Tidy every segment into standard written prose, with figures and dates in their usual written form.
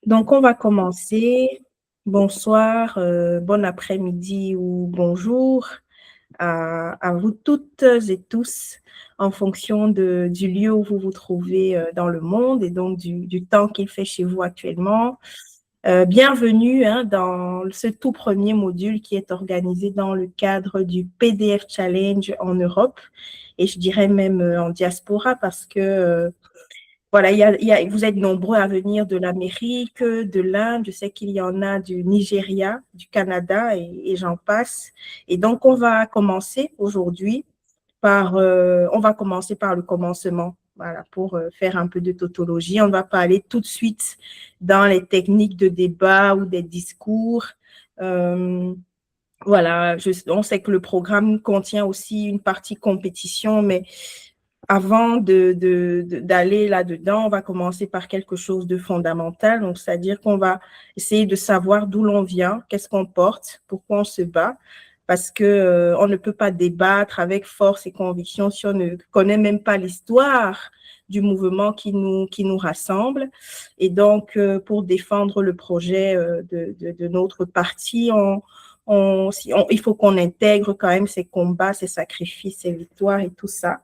Donc, on va commencer. Bonsoir, bon après-midi ou bonjour à vous toutes et tous en fonction du lieu où vous vous trouvez dans le monde et donc du temps qu'il fait chez vous actuellement. Bienvenue dans ce tout premier module qui est organisé dans le cadre du PDF Challenge en Europe et je dirais même en diaspora parce que voilà, vous êtes nombreux à venir de l'Amérique, de l'Inde, je sais qu'il y en a du Nigeria, du Canada et j'en passe. Et donc, on va commencer aujourd'hui on va commencer par le commencement, voilà, pour faire un peu de tautologie. On ne va pas aller tout de suite dans les techniques de débat ou des discours. Euh, voilà, on sait que le programme contient aussi une partie compétition, mais avant d'aller là-dedans, on va commencer par quelque chose de fondamental. Donc, c'est-à-dire qu'on va essayer de savoir d'où l'on vient, qu'est-ce qu'on porte, pourquoi on se bat, parce que on ne peut pas débattre avec force et conviction si on ne connaît même pas l'histoire du mouvement qui nous rassemble. Et donc, pour défendre le projet de notre parti, il faut qu'on intègre quand même ces combats, ces sacrifices, ces victoires et tout ça.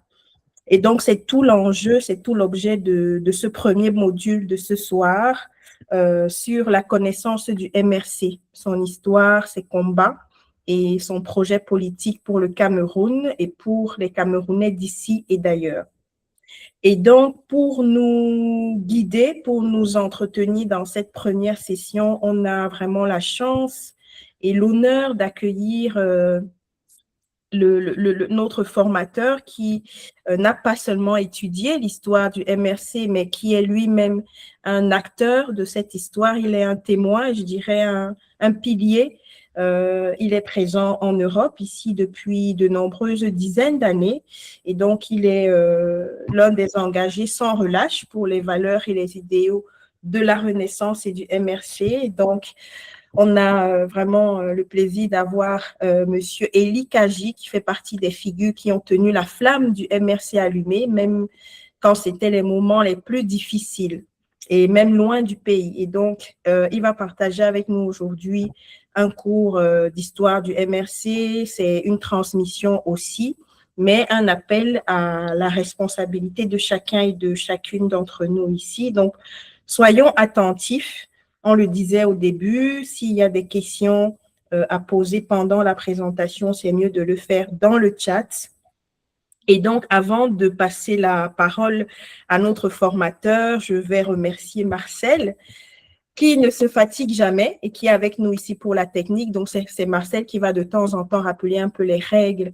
Et donc, c'est tout l'enjeu, c'est tout l'objet de ce premier module de ce soir sur la connaissance du MRC, son histoire, ses combats et son projet politique pour le Cameroun et pour les Camerounais d'ici et d'ailleurs. Et donc, pour nous guider, pour nous entretenir dans cette première session, on a vraiment la chance et l'honneur d'accueillir notre formateur qui n'a pas seulement étudié l'histoire du MRC, mais qui est lui-même un acteur de cette histoire. Il est un témoin, je dirais un pilier. Il est présent en Europe, ici depuis de nombreuses dizaines d'années. Et donc, il est l'un des engagés sans relâche pour les valeurs et les idéaux de la Renaissance et du MRC. Donc, on a vraiment le plaisir d'avoir Monsieur Eli Kaji, qui fait partie des figures qui ont tenu la flamme du MRC allumée, même quand c'était les moments les plus difficiles et même loin du pays. Et donc, il va partager avec nous aujourd'hui un cours d'histoire du MRC. C'est une transmission aussi, mais un appel à la responsabilité de chacun et de chacune d'entre nous ici. Donc, soyons attentifs. On le disait au début, s'il y a des questions à poser pendant la présentation, c'est mieux de le faire dans le chat. Et donc, avant de passer la parole à notre formateur, je vais remercier Marcel, qui ne se fatigue jamais et qui est avec nous ici pour la technique. Donc, c'est Marcel qui va de temps en temps rappeler un peu les règles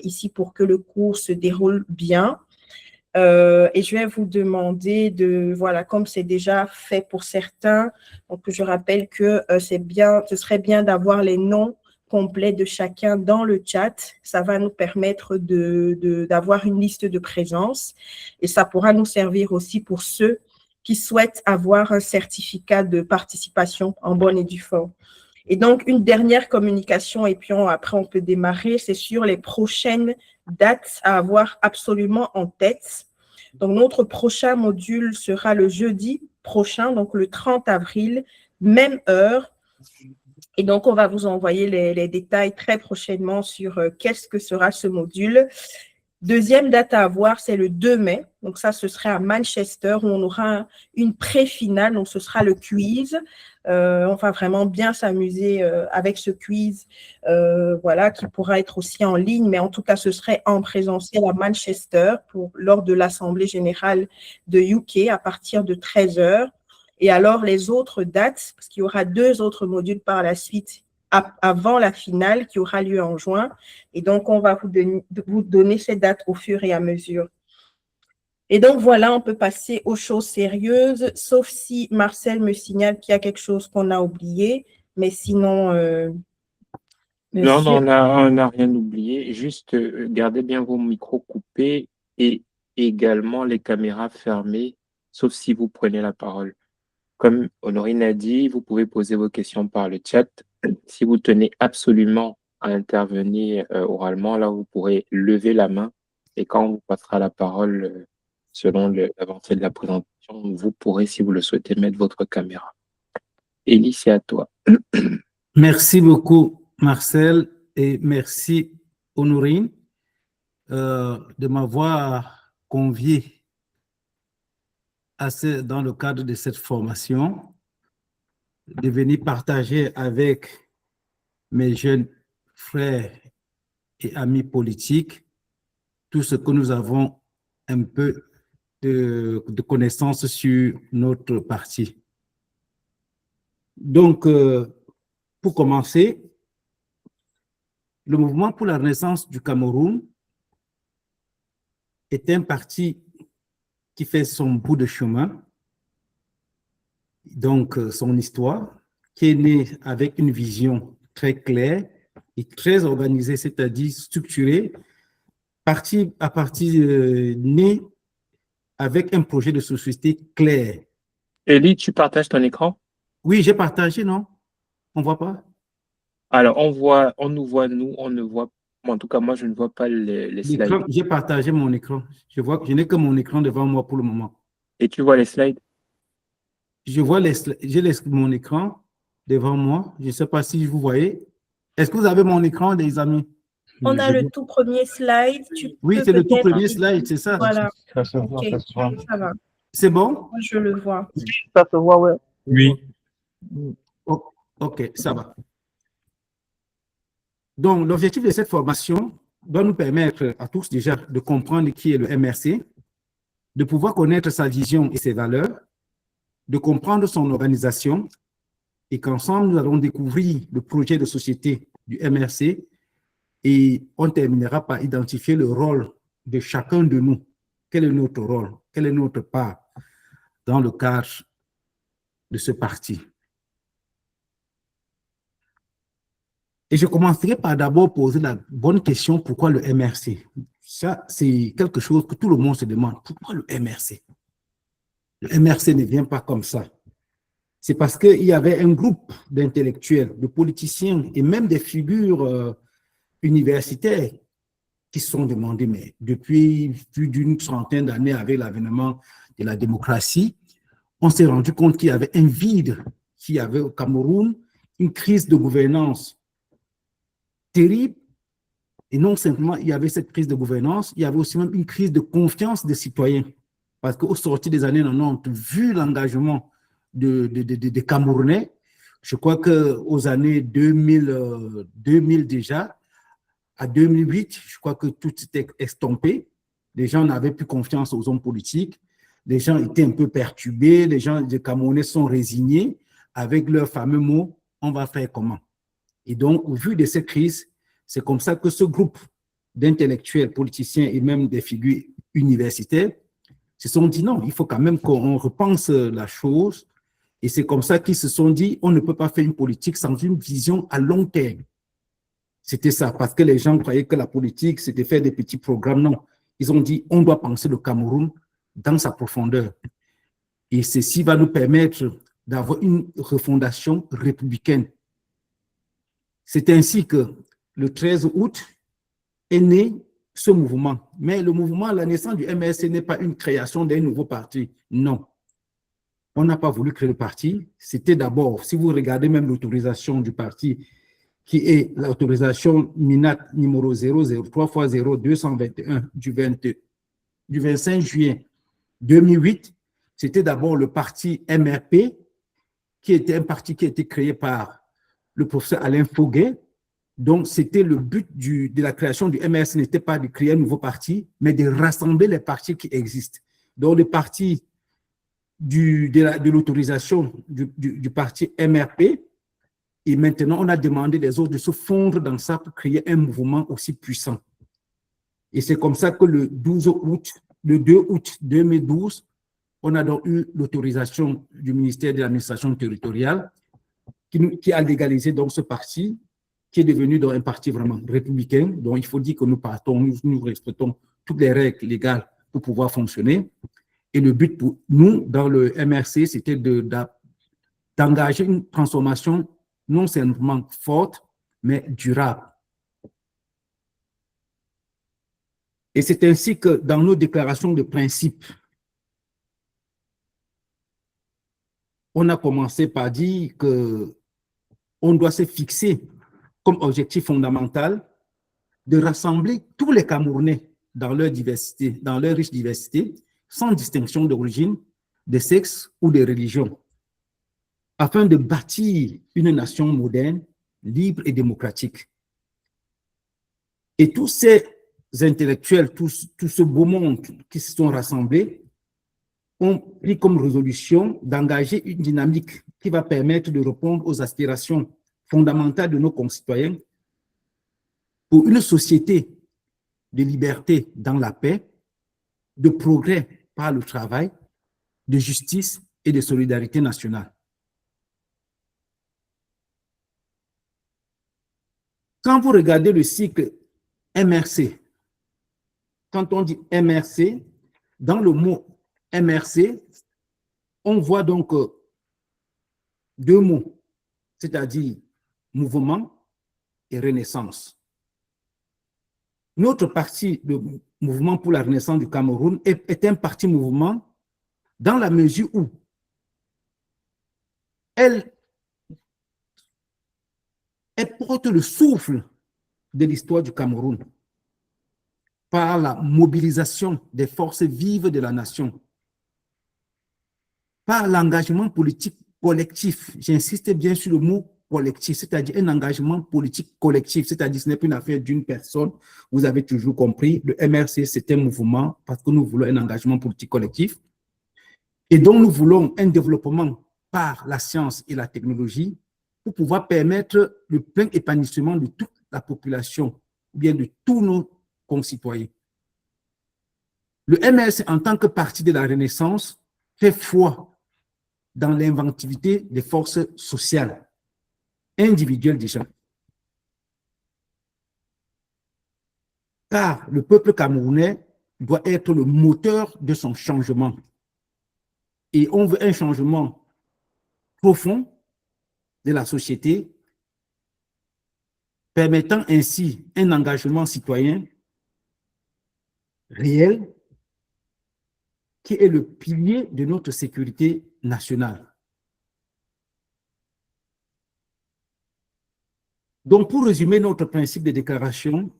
ici pour que le cours se déroule bien. Et je vais vous demander de, voilà, comme c'est déjà fait pour certains, donc je rappelle que ce serait bien d'avoir les noms complets de chacun dans le chat. Ça va nous permettre d'avoir une liste de présence et ça pourra nous servir aussi pour ceux qui souhaitent avoir un certificat de participation en bonne et due forme. Et donc, une dernière communication, et puis après on peut démarrer, c'est sur les prochaines dates à avoir absolument en tête. Donc, notre prochain module sera le jeudi prochain, donc le 30 avril, même heure. Et donc, on va vous envoyer les détails très prochainement sur qu'est-ce que sera ce module. Deuxième date à avoir, c'est le 2 mai. Donc ça, ce sera à Manchester où on aura une pré-finale. Donc ce sera le quiz. On va vraiment bien s'amuser avec ce quiz, voilà, qui pourra être aussi en ligne, mais en tout cas, ce serait en présentiel à Manchester lors de l'Assemblée générale de UK à partir de 13 heures. Et alors, les autres dates, parce qu'il y aura 2 autres modules par la suite avant la finale qui aura lieu en juin. Et donc, on va vous donner ces dates au fur et à mesure. Et donc, voilà, on peut passer aux choses sérieuses, sauf si Marcel me signale qu'il y a quelque chose qu'on a oublié. Mais sinon, Non, non, monsieur, on n'a rien oublié. Juste gardez bien vos micros coupés et également les caméras fermées, sauf si vous prenez la parole. Comme Honorine a dit, vous pouvez poser vos questions par le chat. Si vous tenez absolument à intervenir oralement, là, vous pourrez lever la main et quand on vous passera la parole, selon l'avancée de la présentation, vous pourrez, si vous le souhaitez, mettre votre caméra. Élie, c'est à toi. Merci beaucoup, Marcel, et merci, Honorine, de m'avoir convié dans le cadre de cette formation, de venir partager avec mes jeunes frères et amis politiques tout ce que nous avons un peu de connaissances sur notre parti. Donc, pour commencer, le mouvement pour la renaissance du Cameroun est un parti qui fait son bout de chemin, donc son histoire, qui est né avec une vision très claire et très organisée, c'est-à-dire structurée, né avec un projet de société clair. Élie, tu partages ton écran? Oui, j'ai partagé, non? On ne voit pas? Alors, on nous voit, nous, on ne voit, en tout cas, moi, je ne vois pas les slides. J'ai partagé mon écran. Je n'ai que mon écran devant moi pour le moment. Et tu vois les slides? J'ai mon écran devant moi. Je ne sais pas si vous voyez. Est-ce que vous avez mon écran, les amis? On a le tout premier slide. Oui, c'est le tout premier slide, c'est ça. Voilà. Ça se voit, Ok, ça se voit. ça va. C'est bon? Moi, je le vois. Ça se voit, ouais. Oui. Ok, ça va. Donc, l'objectif de cette formation doit nous permettre à tous déjà de comprendre qui est le MRC, de pouvoir connaître sa vision et ses valeurs, de comprendre son organisation et qu'ensemble, nous allons découvrir le projet de société du MRC et on terminera par identifier le rôle de chacun de nous. Quel est notre rôle? Quelle est notre part dans le cadre de ce parti? Et je commencerai par d'abord poser la bonne question, pourquoi le MRC? Ça, c'est quelque chose que tout le monde se demande. Pourquoi le MRC? Le MRC ne vient pas comme ça. C'est parce qu'il y avait un groupe d'intellectuels, de politiciens et même des figures universitaires qui se sont demandés, mais depuis plus d'une trentaine d'années, avec l'avènement de la démocratie, on s'est rendu compte qu'il y avait un vide, qu'il y avait au Cameroun une crise de gouvernance terrible. Et non simplement, il y avait cette crise de gouvernance, il y avait aussi même une crise de confiance des citoyens. Parce qu'au sortir des années 90, vu l'engagement des Camerounais, je crois qu'aux années 2000 déjà, à 2008, je crois que tout était estompé. Les gens n'avaient plus confiance aux hommes politiques. Les gens étaient un peu perturbés. Les Camerounais sont résignés avec leur fameux mot « on va faire comment ?» Et donc, au vu de cette crise, c'est comme ça que ce groupe d'intellectuels, politiciens et même des figures universitaires se sont dit non, il faut quand même qu'on repense la chose. Et c'est comme ça qu'ils se sont dit on ne peut pas faire une politique sans une vision à long terme. C'était ça, parce que les gens croyaient que la politique, c'était faire des petits programmes. Non, ils ont dit on doit penser le Cameroun dans sa profondeur. Et ceci va nous permettre d'avoir une refondation républicaine. C'est ainsi que le 13 août est né ce mouvement. Mais le mouvement, la naissance du MRC n'est pas une création d'un nouveau parti. Non. On n'a pas voulu créer le parti. C'était d'abord, si vous regardez même l'autorisation du parti, qui est l'autorisation MINAT numéro 003x0221 du 25 juillet 2008, c'était d'abord le parti MRP, qui était un parti qui a été créé par le professeur Alain Foguet. Donc, c'était le but de la création du MRC n'était pas de créer un nouveau parti, mais de rassembler les partis qui existent. Donc, le parti de l'autorisation du parti MRP, et maintenant, on a demandé les autres de se fondre dans ça pour créer un mouvement aussi puissant. Et c'est comme ça que le 2 août 2012, on a donc eu l'autorisation du ministère de l'administration territoriale qui a légalisé donc ce parti, qui est devenu donc un parti vraiment républicain. Donc, il faut dire que nous respectons toutes les règles légales pour pouvoir fonctionner. Et le but pour nous, dans le MRC, c'était d'engager une transformation non seulement forte, mais durable. Et c'est ainsi que dans nos déclarations de principe, on a commencé par dire qu'on doit se fixer comme objectif fondamental de rassembler tous les Camerounais dans leur diversité, dans leur riche diversité, sans distinction d'origine, de sexe ou de religion, afin de bâtir une nation moderne, libre et démocratique. Et tous ces intellectuels, tout ce beau monde qui se sont rassemblés, ont pris comme résolution d'engager une dynamique qui va permettre de répondre aux aspirations fondamentales de nos concitoyens pour une société de liberté dans la paix, de progrès par le travail, de justice et de solidarité nationale. Quand vous regardez le cycle MRC, quand on dit MRC, dans le mot MRC, on voit donc deux mots, c'est-à-dire mouvement et renaissance. Notre parti, le mouvement pour la renaissance du Cameroun, est un parti mouvement dans la mesure où elle porte le souffle de l'histoire du Cameroun par la mobilisation des forces vives de la nation, par l'engagement politique collectif. J'insiste bien sur le mot collectif, c'est-à-dire un engagement politique collectif, c'est-à-dire ce n'est plus une affaire d'une personne. Vous avez toujours compris, le MRC, c'est un mouvement parce que nous voulons un engagement politique collectif et donc nous voulons un développement par la science et la technologie pour pouvoir permettre le plein épanouissement de toute la population, ou bien de tous nos concitoyens. Le MRC, en tant que parti de la Renaissance, fait foi dans l'inventivité des forces sociales, individuelles déjà. Car le peuple camerounais doit être le moteur de son changement. Et on veut un changement profond de la société, permettant ainsi un engagement citoyen réel qui est le pilier de notre sécurité nationale. Donc, pour résumer notre principe de déclaration,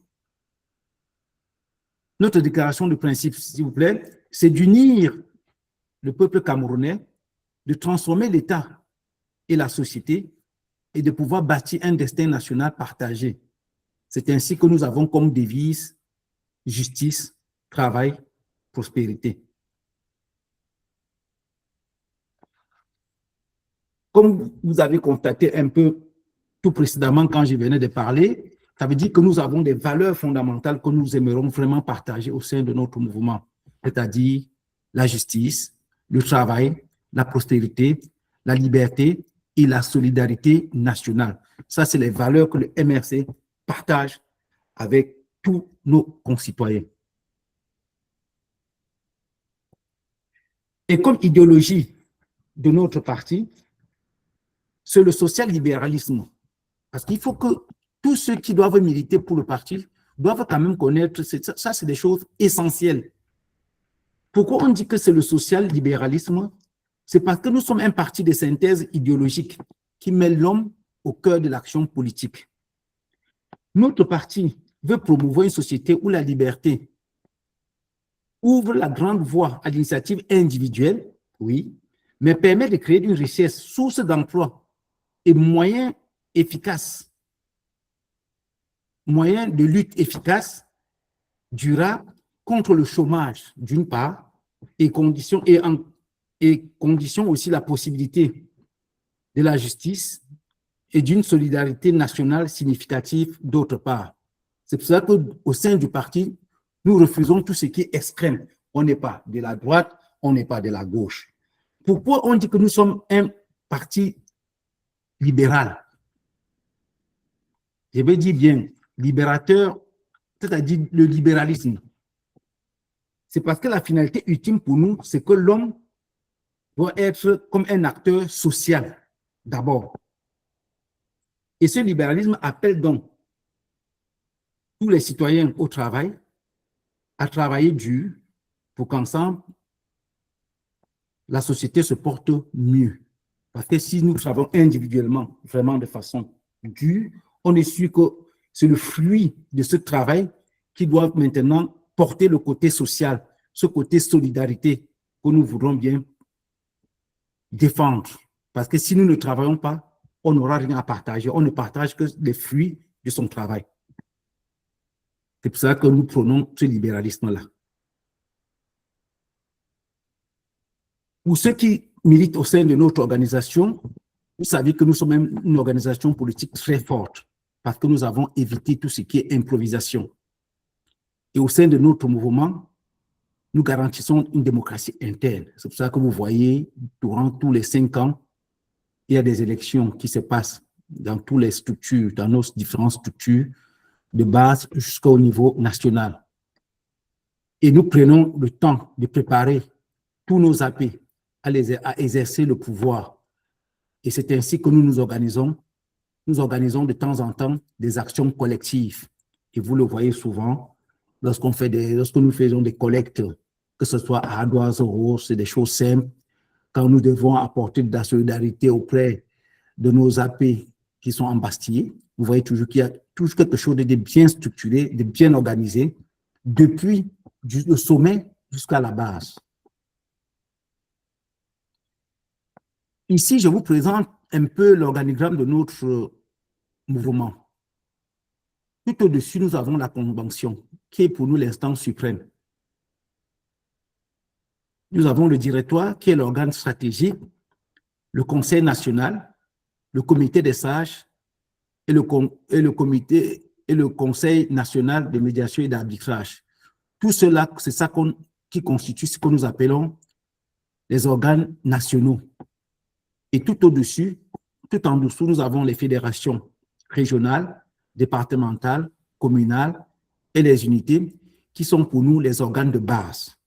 notre déclaration de principe, s'il vous plaît, c'est d'unir le peuple camerounais, de transformer l'État et la société et de pouvoir bâtir un destin national partagé. C'est ainsi que nous avons comme devise justice, travail, prospérité. Comme vous avez constaté un peu tout précédemment quand je venais de parler, ça veut dire que nous avons des valeurs fondamentales que nous aimerons vraiment partager au sein de notre mouvement, c'est-à-dire la justice, le travail, la prospérité, la liberté et la solidarité nationale. Ça, c'est les valeurs que le MRC partage avec tous nos concitoyens. Et comme idéologie de notre parti, c'est le social-libéralisme. Parce qu'il faut que tous ceux qui doivent militer pour le parti doivent quand même connaître, ça c'est des choses essentielles. Pourquoi on dit que c'est le social-libéralisme? C'est parce que nous sommes un parti de synthèse idéologique qui met l'homme au cœur de l'action politique. Notre parti veut promouvoir une société où la liberté ouvre la grande voie à l'initiative individuelle, oui, mais permet de créer une richesse, source d'emploi et moyen efficace, moyen de lutte efficace, durable contre le chômage, d'une part, et condition aussi la possibilité de la justice et d'une solidarité nationale significative, d'autre part. C'est pour ça qu'au sein du parti, nous refusons tout ce qui est extrême. On n'est pas de la droite, on n'est pas de la gauche. Pourquoi on dit que nous sommes un parti libéral? Je vais dire bien libérateur, c'est-à-dire le libéralisme. C'est parce que la finalité ultime pour nous, c'est que l'homme doit être comme un acteur social, d'abord. Et ce libéralisme appelle donc tous les citoyens au travail, à travailler dur pour qu'ensemble, la société se porte mieux. Parce que si nous travaillons individuellement, vraiment de façon dure, on est sûr que c'est le fruit de ce travail qui doit maintenant porter le côté social, ce côté solidarité que nous voudrons bien défendre. Parce que si nous ne travaillons pas, on n'aura rien à partager. On ne partage que les fruits de son travail. C'est pour ça que nous prenons ce libéralisme-là. Pour ceux qui militent au sein de notre organisation, vous savez que nous sommes même une organisation politique très forte parce que nous avons évité tout ce qui est improvisation. Et au sein de notre mouvement, nous garantissons une démocratie interne. C'est pour ça que vous voyez, durant tous les 5 ans, il y a des élections qui se passent dans toutes les structures, dans nos différentes structures, de base jusqu'au niveau national. Et nous prenons le temps de préparer tous nos AP à exercer le pouvoir. Et c'est ainsi que nous nous organisons. Nous organisons de temps en temps des actions collectives. Et vous le voyez souvent, lorsque nous faisons des collectes, que ce soit à Adoisoro, c'est des choses simples. Quand nous devons apporter de la solidarité auprès de nos AP qui sont embastillés, vous voyez toujours qu'il y a toujours quelque chose de bien structuré, de bien organisé, depuis le sommet jusqu'à la base. Ici, je vous présente un peu l'organigramme de notre mouvement. Tout au-dessus, nous avons la convention, qui est pour nous l'instance suprême. Nous avons le directoire, qui est l'organe stratégique, le conseil national, le comité des sages et le conseil national de médiation et d'arbitrage. Tout cela, c'est ça qui constitue ce que nous appelons les organes nationaux. Et tout au-dessus, tout en dessous, nous avons les fédérations régionales, départementales, communales et les unités qui sont pour nous les organes de base.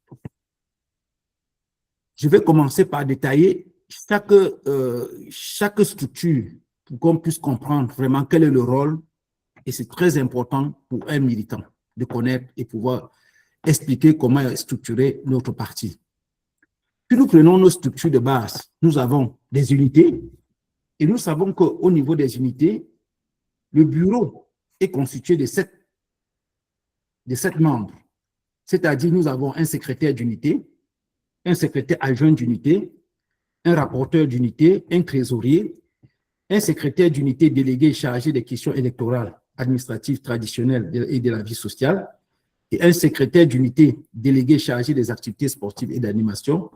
Je vais commencer par détailler chaque structure pour qu'on puisse comprendre vraiment quel est le rôle, et c'est très important pour un militant de connaître et pouvoir expliquer comment est structuré notre parti. Puis nous prenons nos structures de base. Nous avons des unités et nous savons qu'au niveau des unités, le bureau est constitué de 7 membres. C'est-à-dire nous avons un secrétaire d'unité, un secrétaire adjoint d'unité, un rapporteur d'unité, un trésorier, un secrétaire d'unité délégué chargé des questions électorales, administratives, traditionnelles et de la vie sociale, et un secrétaire d'unité délégué chargé des activités sportives et d'animation,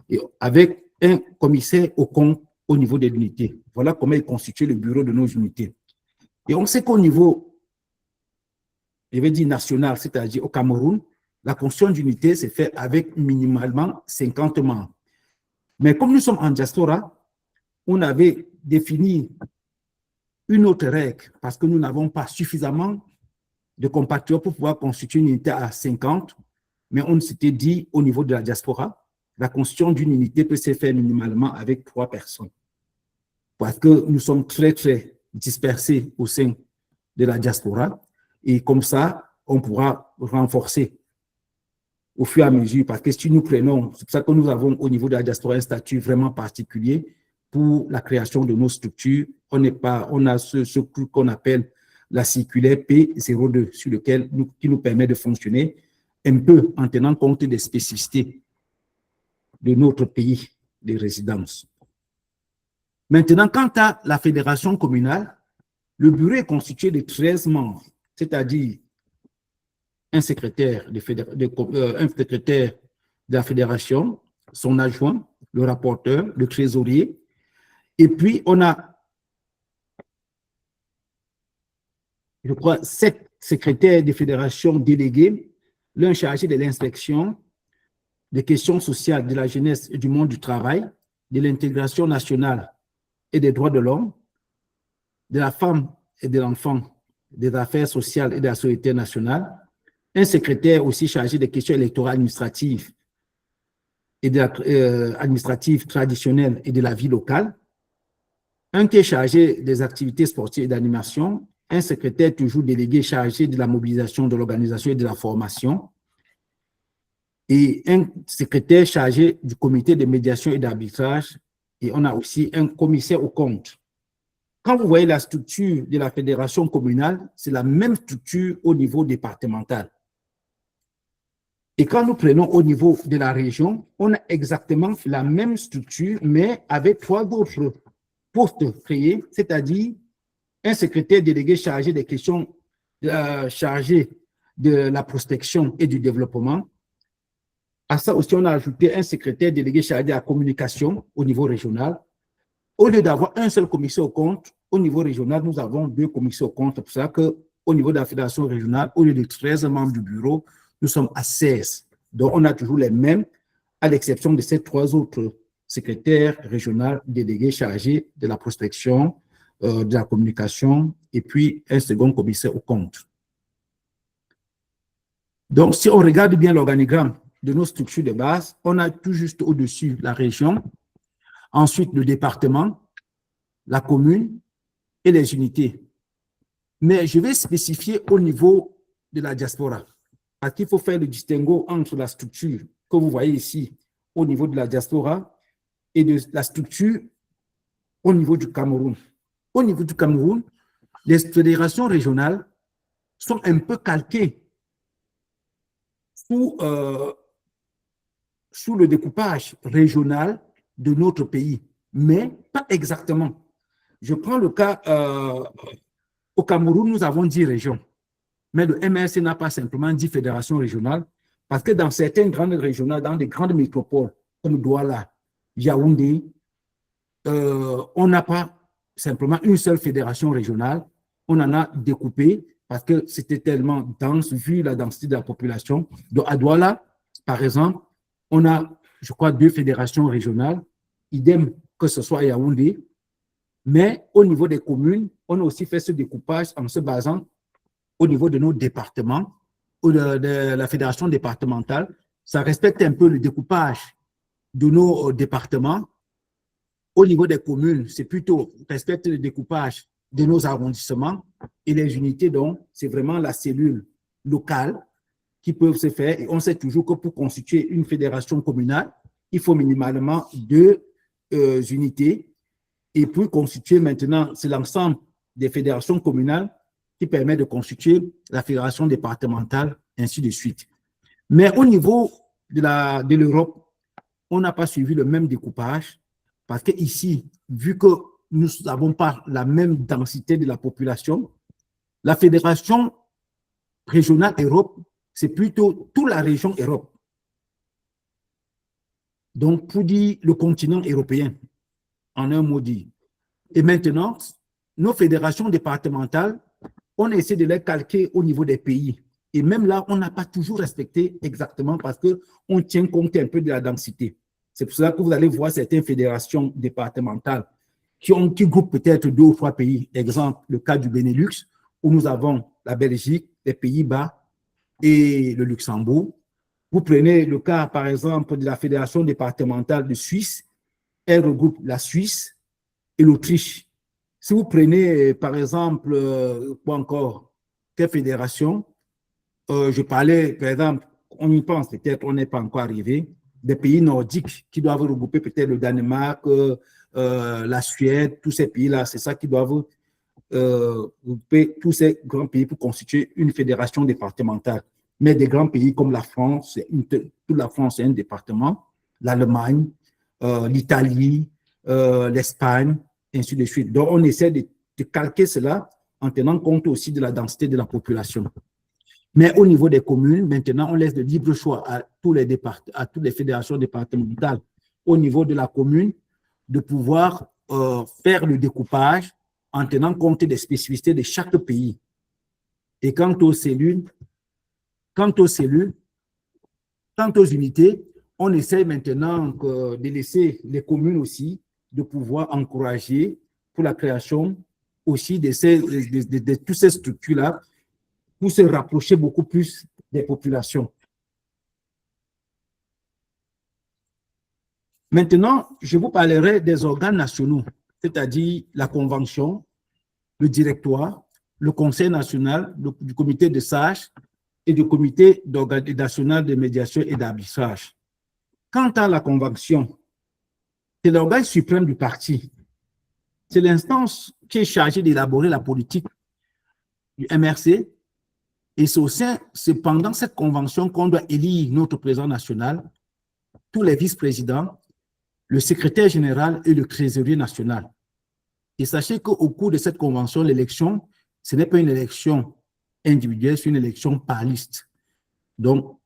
et avec un commissaire au compte au niveau de l'unité. Voilà comment est constitué le bureau de nos unités. Et on sait qu'au niveau, je vais dire national, c'est-à-dire au Cameroun, la constitution d'unité s'est faite avec minimalement 50 membres. Mais comme nous sommes en diaspora, on avait défini une autre règle parce que nous n'avons pas suffisamment de compatriotes pour pouvoir constituer une unité à 50, mais on s'était dit au niveau de la diaspora, la constitution d'une unité peut se faire minimalement avec 3 personnes. Parce que nous sommes très, très dispersés au sein de la diaspora et comme ça, on pourra renforcer au fur et à mesure, parce que si nous prenons, c'est pour ça que nous avons au niveau de la diaspora un statut vraiment particulier pour la création de nos structures. On a ce qu'on appelle la circulaire P02 sur lequel qui nous permet de fonctionner un peu en tenant compte des spécificités de notre pays de résidence. Maintenant, quant à la fédération communale, le bureau est constitué de 13 membres, c'est-à-dire un secrétaire de la fédération, son adjoint, le rapporteur, le trésorier, et puis on a, je crois, 7 secrétaires de fédération délégués, l'un chargé de l'inspection, des questions sociales, de la jeunesse et du monde du travail, de l'intégration nationale et des droits de l'homme, de la femme et de l'enfant, des affaires sociales et de la solidarité nationale, un secrétaire aussi chargé des questions électorales administratives et administratives traditionnelles et de la vie locale, un qui est chargé des activités sportives et d'animation, un secrétaire toujours délégué chargé de la mobilisation, de l'organisation et de la formation, et un secrétaire chargé du comité de médiation et d'arbitrage et on a aussi un commissaire aux comptes. Quand vous voyez la structure de la fédération communale, c'est la même structure au niveau départemental. Et quand nous prenons au niveau de la région, on a exactement la même structure, mais avec 3 autres postes créés, c'est-à-dire un secrétaire délégué chargé des questions chargé de la prospection et du développement. À ça aussi, on a ajouté un secrétaire délégué chargé de la communication au niveau régional. Au lieu d'avoir un seul commissaire aux comptes, au niveau régional, nous avons 2 commissaires aux comptes. C'est pour ça qu'au niveau de la fédération régionale, au lieu de 13 membres du bureau, nous sommes à 16. Donc, on a toujours les mêmes, à l'exception de ces 3 autres secrétaires régionaux délégués chargés de la prospection, de la communication, et puis un second commissaire aux comptes. Donc, si on regarde bien l'organigramme de nos structures de base, on a tout juste au-dessus la région, ensuite le département, la commune et les unités. Mais je vais spécifier au niveau de la diaspora, parce qu'il faut faire le distinguo entre la structure que vous voyez ici au niveau de la diaspora et de la structure au niveau du Cameroun. Au niveau du Cameroun, les fédérations régionales sont un peu calquées sous le découpage régional de notre pays, mais pas exactement. Je prends le cas, au Cameroun, nous avons 10 régions, mais le MRC n'a pas simplement 10 fédérations régionales, parce que dans certaines grandes régionales, dans des grandes métropoles, comme Douala, Yaoundé, on n'a pas simplement une seule fédération régionale, on en a découpé parce que c'était tellement dense vu la densité de la population. Donc à Douala, par exemple, on a, je crois, 2 fédérations régionales, idem que ce soit à Yaoundé, mais au niveau des communes, on a aussi fait ce découpage en se basant au niveau de nos départements ou de la fédération départementale. Ça respecte un peu le découpage de nos départements. Au niveau des communes, c'est plutôt respecte le découpage de nos arrondissements et les unités, donc c'est vraiment la cellule locale qui peuvent se faire. Et on sait toujours que pour constituer une fédération communale, il faut minimalement 2 unités. Et pour constituer maintenant, c'est l'ensemble des fédérations communales qui permet de constituer la fédération départementale, ainsi de suite. Mais au niveau de l'Europe, on n'a pas suivi le même découpage. Parce qu'ici, vu que nous n'avons pas la même densité de la population, la fédération régionale Europe, c'est plutôt toute la région Europe. Donc, pour dire le continent européen, en un mot dit. Et maintenant, nos fédérations départementales, on essaie de les calquer au niveau des pays. Et même là, on n'a pas toujours respecté exactement parce qu'on tient compte un peu de la densité. C'est pour cela que vous allez voir certaines fédérations départementales qui groupent peut-être 2 ou 3 pays. Exemple, le cas du Benelux, où nous avons la Belgique, les Pays-Bas et le Luxembourg. Vous prenez le cas, par exemple, de la fédération départementale de Suisse, elle regroupe la Suisse et l'Autriche. Si vous prenez, par exemple, quoi encore, quelle fédération, je parlais, par exemple, on y pense, peut-être on n'est pas encore arrivé, des pays nordiques qui doivent regrouper peut-être le Danemark, la Suède, tous ces pays-là, c'est ça qui doivent regrouper tous ces grands pays pour constituer une fédération départementale. Mais des grands pays comme la France, toute la France est un département, l'Allemagne, l'Italie, l'Espagne, ainsi de suite. Donc, on essaie de calquer cela en tenant compte aussi de la densité de la population. Mais au niveau des communes, maintenant, on laisse le libre choix à toutes les fédérations départementales au niveau de la commune de pouvoir faire le découpage en tenant compte des spécificités de chaque pays. Et quant aux cellules, quant aux unités, on essaie maintenant de laisser les communes aussi de pouvoir encourager pour la création aussi de toutes ces structures-là pour se rapprocher beaucoup plus des populations. Maintenant, je vous parlerai des organes nationaux, c'est-à-dire la convention, le directoire, le conseil national du comité de sages et du comité national de médiation et d'arbitrage. Quant à la convention, c'est l'organe suprême du parti. C'est l'instance qui est chargée d'élaborer la politique du MRC. Et c'est pendant cette convention qu'on doit élire notre président national, tous les vice-présidents, le secrétaire général et le trésorier national. Et sachez qu'au cours de cette convention, l'élection, ce n'est pas une élection individuelle, c'est une élection par liste. Donc,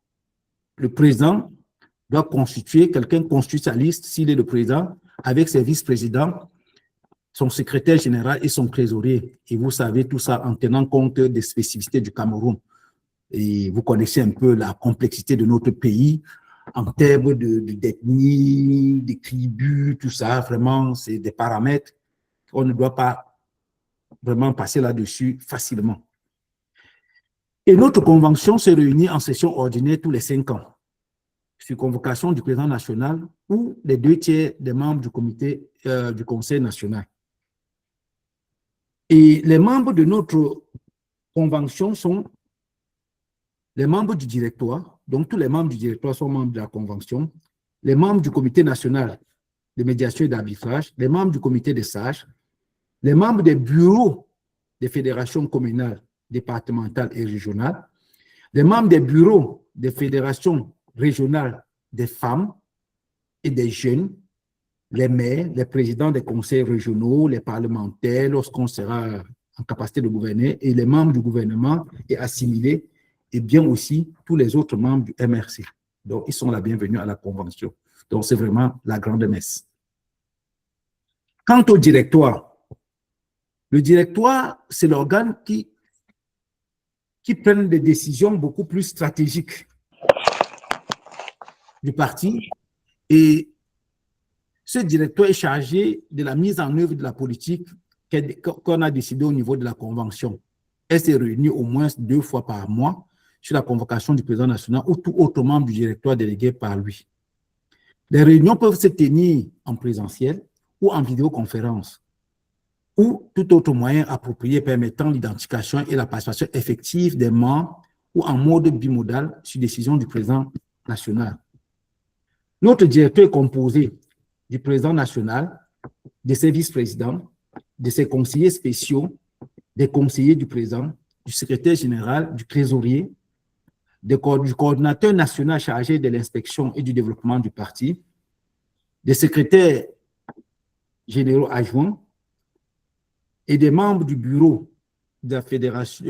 le président doit constituer, quelqu'un constitue sa liste, s'il est le président, avec ses vice-présidents, son secrétaire général et son trésorier. Et vous savez tout ça en tenant compte des spécificités du Cameroun. Et vous connaissez un peu la complexité de notre pays en termes d'ethnie, de tribus, tout ça. Vraiment, c'est des paramètres qu'on ne doit pas vraiment passer là-dessus facilement. Et notre convention se réunit en session ordinaire tous les 5 ans, sur convocation du président national ou des 2/3 des membres du comité du conseil national. Et les membres de notre convention sont les membres du directoire, donc tous les membres du directoire sont membres de la convention, les membres du comité national de médiation et d'arbitrage, les membres du comité des sages, les membres des bureaux des fédérations communales, départementales et régionales, les membres des bureaux des fédérations régionales des femmes et des jeunes, les maires, les présidents des conseils régionaux, les parlementaires, lorsqu'on sera en capacité de gouverner, et les membres du gouvernement et assimilés, et bien aussi tous les autres membres du MRC. Donc, ils sont la bienvenue à la convention. Donc, c'est vraiment la grande messe. Quant au directoire, le directoire, c'est l'organe qui prend des décisions beaucoup plus stratégiques du parti. Et ce directoire est chargé de la mise en œuvre de la politique qu'on a décidée au niveau de la convention. Elle s'est réunie au moins 2 fois par mois sur la convocation du président national ou tout autre membre du directoire délégué par lui. Les réunions peuvent se tenir en présentiel ou en vidéoconférence ou tout autre moyen approprié permettant l'identification et la participation effective des membres ou en mode bimodal sur décision du président national. Notre directeur est composé du président national, de ses vice-présidents, de ses conseillers spéciaux, des conseillers du président, du secrétaire général, du trésorier, du coordinateur national chargé de l'inspection et du développement du parti, des secrétaires généraux adjoints et des membres du bureau de la fédération,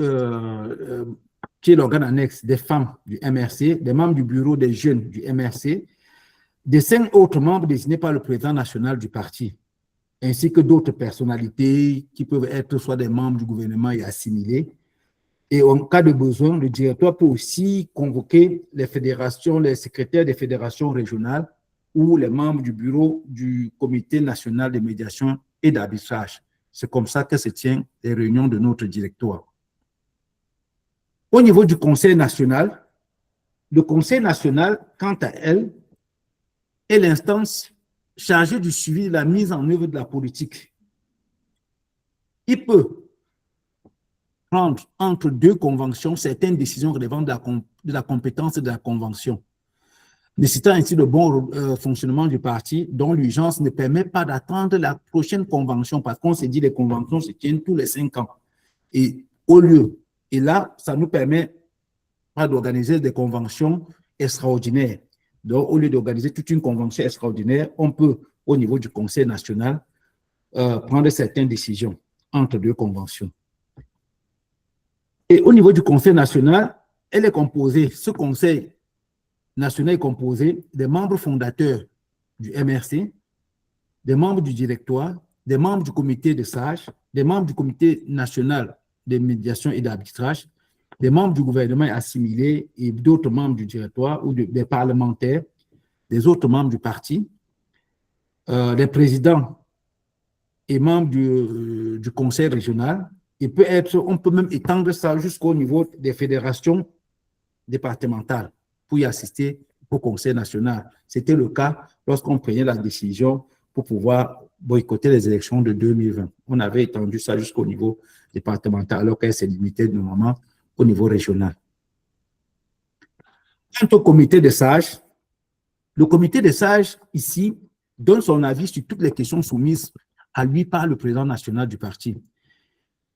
qui est l'organe annexe des femmes du MRC, des membres du bureau des jeunes du MRC, des 5 autres membres désignés par le président national du parti, ainsi que d'autres personnalités qui peuvent être soit des membres du gouvernement et assimilés. Et en cas de besoin, le directoire peut aussi convoquer les fédérations, les secrétaires des fédérations régionales ou les membres du bureau du comité national de médiation et d'arbitrage. C'est comme ça que se tiennent les réunions de notre directoire. Au niveau du Conseil national, le Conseil national, quant à elle, est l'instance chargée du suivi de la mise en œuvre de la politique. Il peut prendre entre 2 conventions certaines décisions relevant de la compétence de la convention, nécessitant ainsi le bon fonctionnement du parti, dont l'urgence ne permet pas d'attendre la prochaine convention, parce qu'on s'est dit les conventions se tiennent tous les 5 ans. Et là, ça nous permet pas d'organiser des conventions extraordinaires. Donc, au lieu d'organiser toute une convention extraordinaire, on peut, au niveau du Conseil national, prendre certaines décisions entre 2 conventions. Et au niveau du Conseil national, ce Conseil national est composé des membres fondateurs du MRC, des membres du directoire, des membres du comité de sages, des membres du comité national de médiation et d'arbitrage, des membres du gouvernement assimilés et d'autres membres du directoire ou des parlementaires, des autres membres du parti, des présidents et membres du conseil régional. On peut même étendre ça jusqu'au niveau des fédérations départementales pour y assister au conseil national. C'était le cas lorsqu'on prenait la décision pour pouvoir boycotter les élections de 2020. On avait étendu ça jusqu'au niveau départemental, alors qu'elle s'est limitée normalement au niveau régional. Quant au comité des sages, le comité des sages, ici, donne son avis sur toutes les questions soumises à lui par le président national du parti.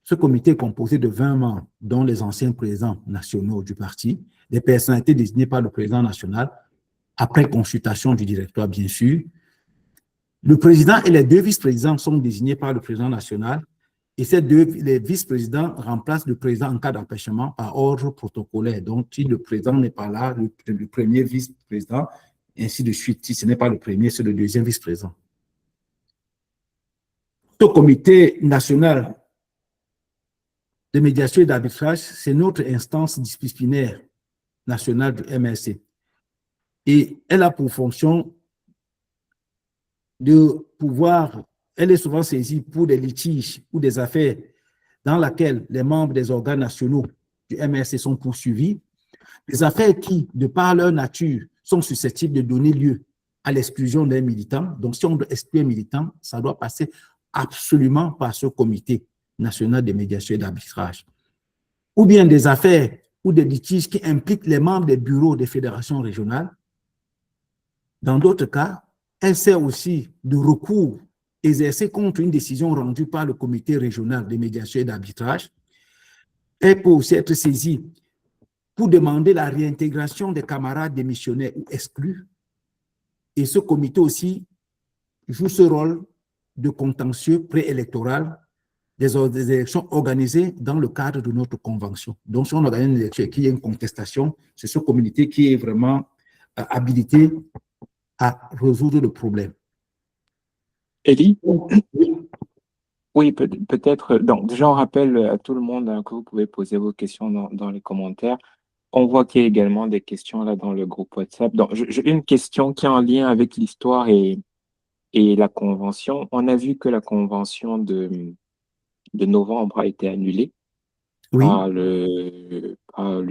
Ce comité est composé de 20 membres, dont les anciens présidents nationaux du parti, des personnalités désignées par le président national, après consultation du directoire, bien sûr. Le président et les 2 vice-présidents sont désignés par le président national et les vice-présidents remplacent le président en cas d'empêchement par ordre protocolaire. Donc, si le président n'est pas là, le premier vice-président, ainsi de suite. Si ce n'est pas le premier, c'est le deuxième vice-président. Ce comité national de médiation et d'arbitrage, c'est notre instance disciplinaire nationale du MRC. Et elle a pour fonction de pouvoir, elle est souvent saisie pour des litiges ou des affaires dans lesquelles les membres des organes nationaux du MRC sont poursuivis, des affaires qui, de par leur nature, sont susceptibles de donner lieu à l'exclusion d'un militant. Donc, si on doit exclure un militant, ça doit passer absolument par ce comité national de médiation et d'arbitrage. Ou bien des affaires ou des litiges qui impliquent les membres des bureaux des fédérations régionales. Dans d'autres cas, elle sert aussi de recours exercé contre une décision rendue par le comité régional de médiation et d'arbitrage. Elle peut aussi être saisie pour demander la réintégration des camarades démissionnaires ou exclus. Et ce comité aussi joue ce rôle de contentieux préélectoral des élections organisées dans le cadre de notre convention. Donc, si on organise une élection et qu'il y a une contestation, c'est ce comité qui est vraiment habilité à résoudre le problème. Élie? Oui, peut-être. Donc, déjà, on rappelle à tout le monde que vous pouvez poser vos questions dans les commentaires. On voit qu'il y a également des questions là dans le groupe WhatsApp. Donc, j'ai une question qui est en lien avec l'histoire et la convention. On a vu que la convention de novembre a été annulée Oui, par le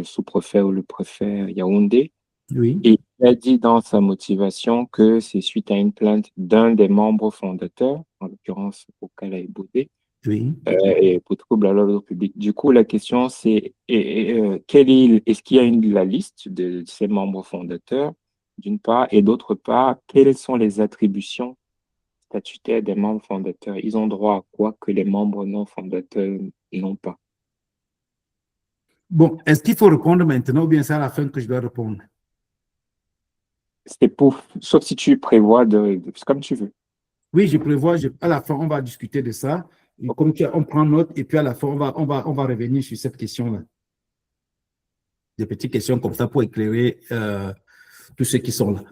sous-préfet ou le préfet Yaoundé. oui, Et il a dit dans sa motivation que c'est suite à une plainte d'un des membres fondateurs, en l'occurrence Okala Ebode, oui. et pour trouble à l'ordre public. Du coup, la question c'est est-ce qu'il y a la liste de ces membres fondateurs, d'une part, et d'autre part, quelles sont les attributions statutaires des membres fondateurs? Ils ont droit à quoi que les membres non fondateurs n'ont pas? Bon, est-ce qu'il faut répondre maintenant ou bien c'est à la fin que je dois répondre? C'est sauf si tu prévois c'est comme tu veux. Oui, je prévois, à la fin, on va discuter de ça. Et comme on prend note, et puis à la fin, on va revenir sur cette question-là. Des petites questions comme ça pour éclairer tous ceux qui sont là.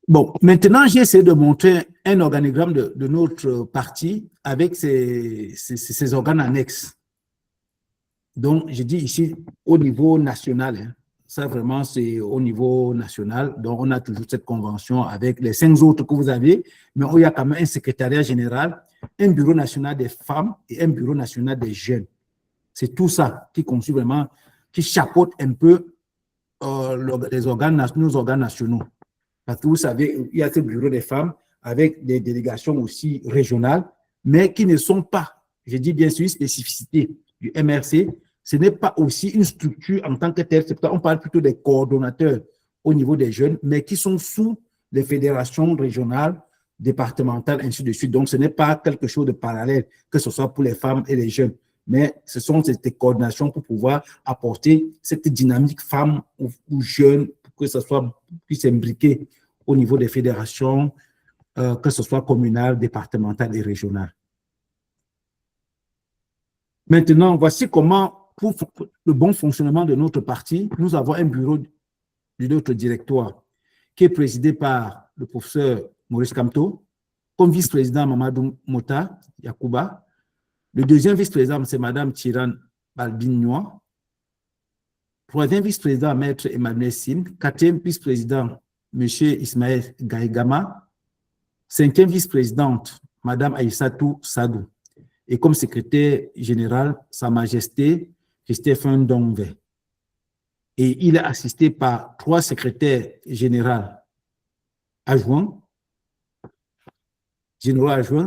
Bon, maintenant, j'ai essayé de montrer un organigramme de notre parti avec ses organes annexes. Donc, je dis ici au niveau national. Hein. Ça, vraiment, c'est au niveau national. Donc, on a toujours cette convention avec les 5 autres que vous avez, mais il y a quand même un secrétariat général, un bureau national des femmes et un bureau national des jeunes. C'est tout ça qui conçut vraiment, qui chapeaute un peu nos organes nationaux. Parce que vous savez, il y a ce bureau des femmes avec des délégations aussi régionales, mais qui ne sont pas, je dis bien sûr, une spécificité du MRC. Ce n'est pas aussi une structure en tant que telle. On parle plutôt des coordonnateurs au niveau des jeunes, mais qui sont sous les fédérations régionales, départementales, ainsi de suite. Donc, ce n'est pas quelque chose de parallèle, que ce soit pour les femmes et les jeunes. Mais ce sont ces coordinations pour pouvoir apporter cette dynamique femmes ou jeunes, pour que ce soit puisse s'imbriquer au niveau des fédérations, que ce soit communales, départementales et régionales. Maintenant, voici comment, pour le bon fonctionnement de notre parti, nous avons un bureau de notre directoire qui est présidé par le professeur Maurice Kamto, comme vice-président Mamadou Mota Yakuba. Le deuxième vice-président, c'est Mme Tiran Balbignois. Troisième vice-président, Maître Emmanuel Sim. Quatrième vice-président, M. Ismaël Gaïgama. Cinquième vice-présidente, Mme Aïssatou Sadou. Et comme secrétaire général, Sa Majesté Stéphane Dongve. Et il est assisté par 3 secrétaires généraux adjoints,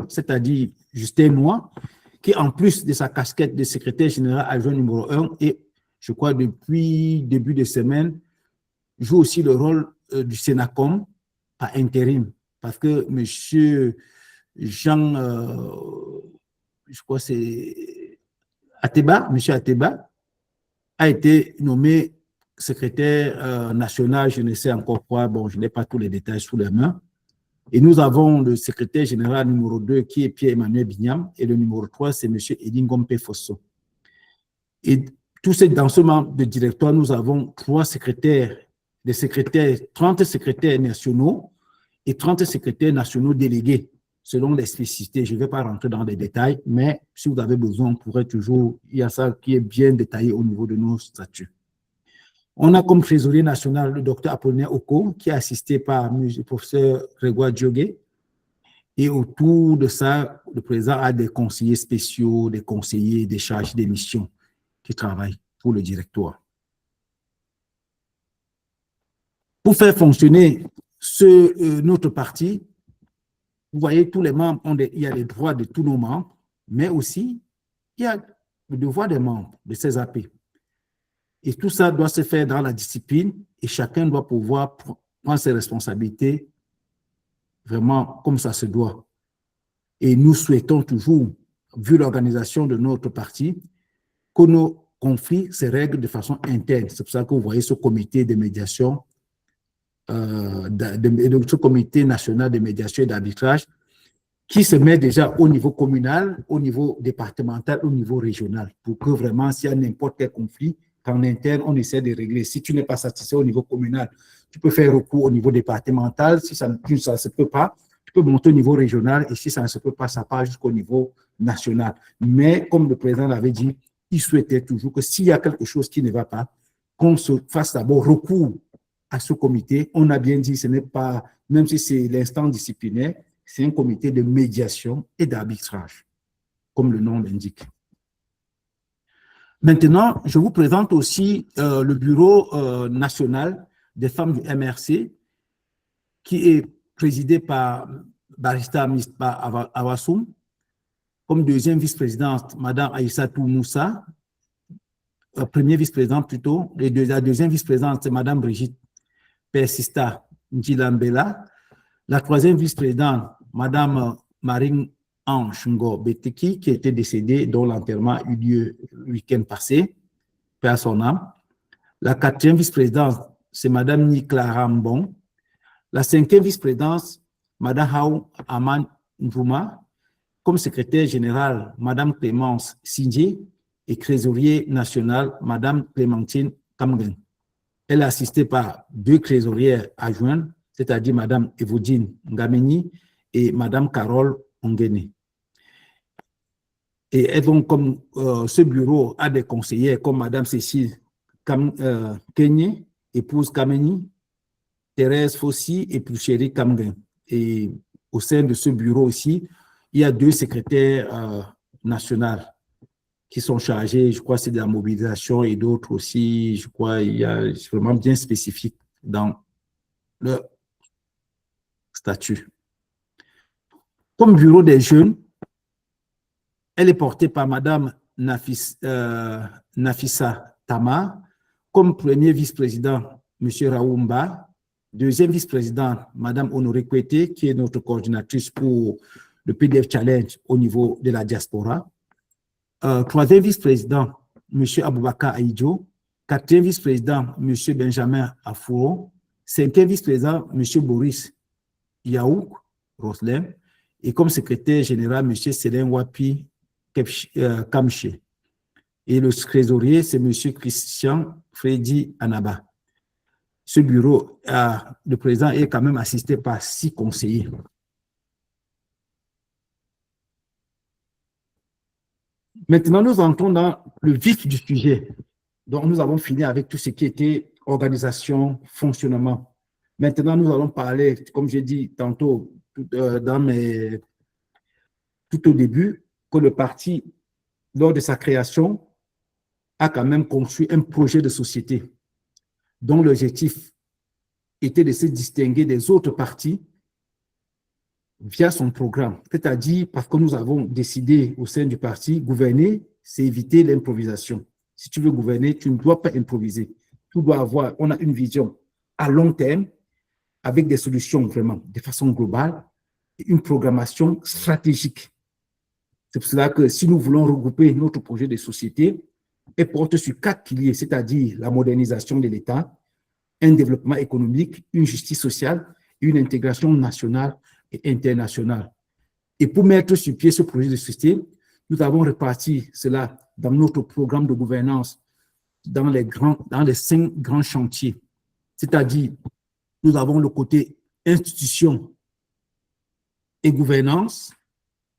c'est-à-dire Justin Noir, qui en plus de sa casquette de secrétaire général adjoint numéro 1, et je crois depuis début de semaine, joue aussi le rôle du Sénacom à intérim. parce que M. Jean, je crois que c'est Ateba, M. Ateba, a été nommé secrétaire national, je ne sais encore quoi, bon, je n'ai pas tous les détails sous les mains. Et nous avons le secrétaire général numéro 2 qui est Pierre-Emmanuel Bignam et le numéro 3 c'est M. Edingompe Fosso. Et dans ce membre de directoire, nous avons 30 secrétaires nationaux et 30 secrétaires nationaux délégués selon les spécificités. Je ne vais pas rentrer dans les détails, mais si vous avez besoin, on pourrait toujours, il y a ça qui est bien détaillé au niveau de nos statuts. On a comme trésorier national le docteur Apollinaire Oko, qui est assisté par le professeur Grégoire Diogué. Et autour de ça, le président a des conseillers spéciaux, des conseillers, des chargés des missions qui travaillent pour le directoire. Pour faire fonctionner notre parti, vous voyez, tous les membres, il y a les droits de tous nos membres, mais aussi, il y a le devoir des membres de ces AP. Et tout ça doit se faire dans la discipline et chacun doit pouvoir prendre ses responsabilités vraiment comme ça se doit. Et nous souhaitons toujours, vu l'organisation de notre parti, que nos conflits se règlent de façon interne. C'est pour ça que vous voyez ce comité de médiation, ce comité national de médiation et d'arbitrage qui se met déjà au niveau communal, au niveau départemental, au niveau régional, pour que vraiment, s'il y a n'importe quel conflit, qu'en interne, on essaie de régler. Si tu n'es pas satisfait au niveau communal, tu peux faire recours au niveau départemental. Si ça ne se peut pas, tu peux monter au niveau régional et si ça ne se peut pas, ça part jusqu'au niveau national. Mais comme le président l'avait dit, il souhaitait toujours que s'il y a quelque chose qui ne va pas, qu'on se fasse d'abord recours à ce comité. On a bien dit, ce n'est pas, même si c'est l'instant disciplinaire, c'est un comité de médiation et d'arbitrage, comme le nom l'indique. Maintenant, je vous présente aussi le bureau national des femmes du MRC, qui est présidé par Barista Mispa Awassoum, comme deuxième vice-présidente, Mme Aïssatou Moussa, premier vice-président plutôt, et la deuxième vice-présidente, c'est Mme Brigitte Persista Ndjilambela, la troisième vice-présidente, Mme Marine Ange Ngo Beteki, qui était décédée, dont l'enterrement a eu lieu le week-end passé, paix à son âme. La quatrième vice-présidente, c'est Mme Nikla Mbong. La cinquième vice-présidence, Mme Haou Aman Nvouma. Comme secrétaire général, Mme Clémence Sindje et trésorier national, Mme Clémentine Kamgen. Elle est assistée par deux trésorières adjointes, c'est-à-dire Mme Evodine Ngameni et Mme Carole Ongene. Et donc, comme ce bureau a des conseillers comme Mme Cécile Kenye, épouse Kameni, Thérèse Fossi et puis Chérie Kamgen. Et au sein de ce bureau aussi, il y a deux secrétaires nationaux qui sont chargés, je crois, c'est de la mobilisation et d'autres aussi, je crois, il y a vraiment bien spécifique dans leur statut. Comme bureau des jeunes, elle est portée par Mme Nafissa Tama, comme premier vice-président, M. Raoumba, deuxième vice-président, Mme Honoré Kwete, qui est notre coordinatrice pour le PDF Challenge au niveau de la diaspora. Troisième vice-président, M. Aboubakar Aïdjo. Quatrième vice-président, M. Benjamin Afouro. Cinquième vice-président, M. Boris Yaouk Roslem. Et comme secrétaire général, M. Selen Wapi Kamche. Et le trésorier, c'est M. Christian Freddy Anaba. Ce bureau, le président est quand même assisté par 6 conseillers. Maintenant, nous entrons dans le vif du sujet. Donc, nous avons fini avec tout ce qui était organisation, fonctionnement. Maintenant, nous allons parler, comme j'ai dit tantôt, tout au début, que le parti, lors de sa création, a quand même construit un projet de société dont l'objectif était de se distinguer des autres partis via son programme. C'est-à-dire, parce que nous avons décidé au sein du parti, gouverner, c'est éviter l'improvisation. Si tu veux gouverner, tu ne dois pas improviser. Tu dois avoir, on a une vision à long terme avec des solutions vraiment de façon globale et une programmation stratégique. C'est pour cela que si nous voulons regrouper notre projet de société, elle porte sur 4 piliers, c'est-à-dire la modernisation de l'État, un développement économique, une justice sociale et une intégration nationale et internationale. Et pour mettre sur pied ce projet de société, nous avons réparti cela dans notre programme de gouvernance dans les 5 grands chantiers. C'est-à-dire, nous avons le côté institution et gouvernance,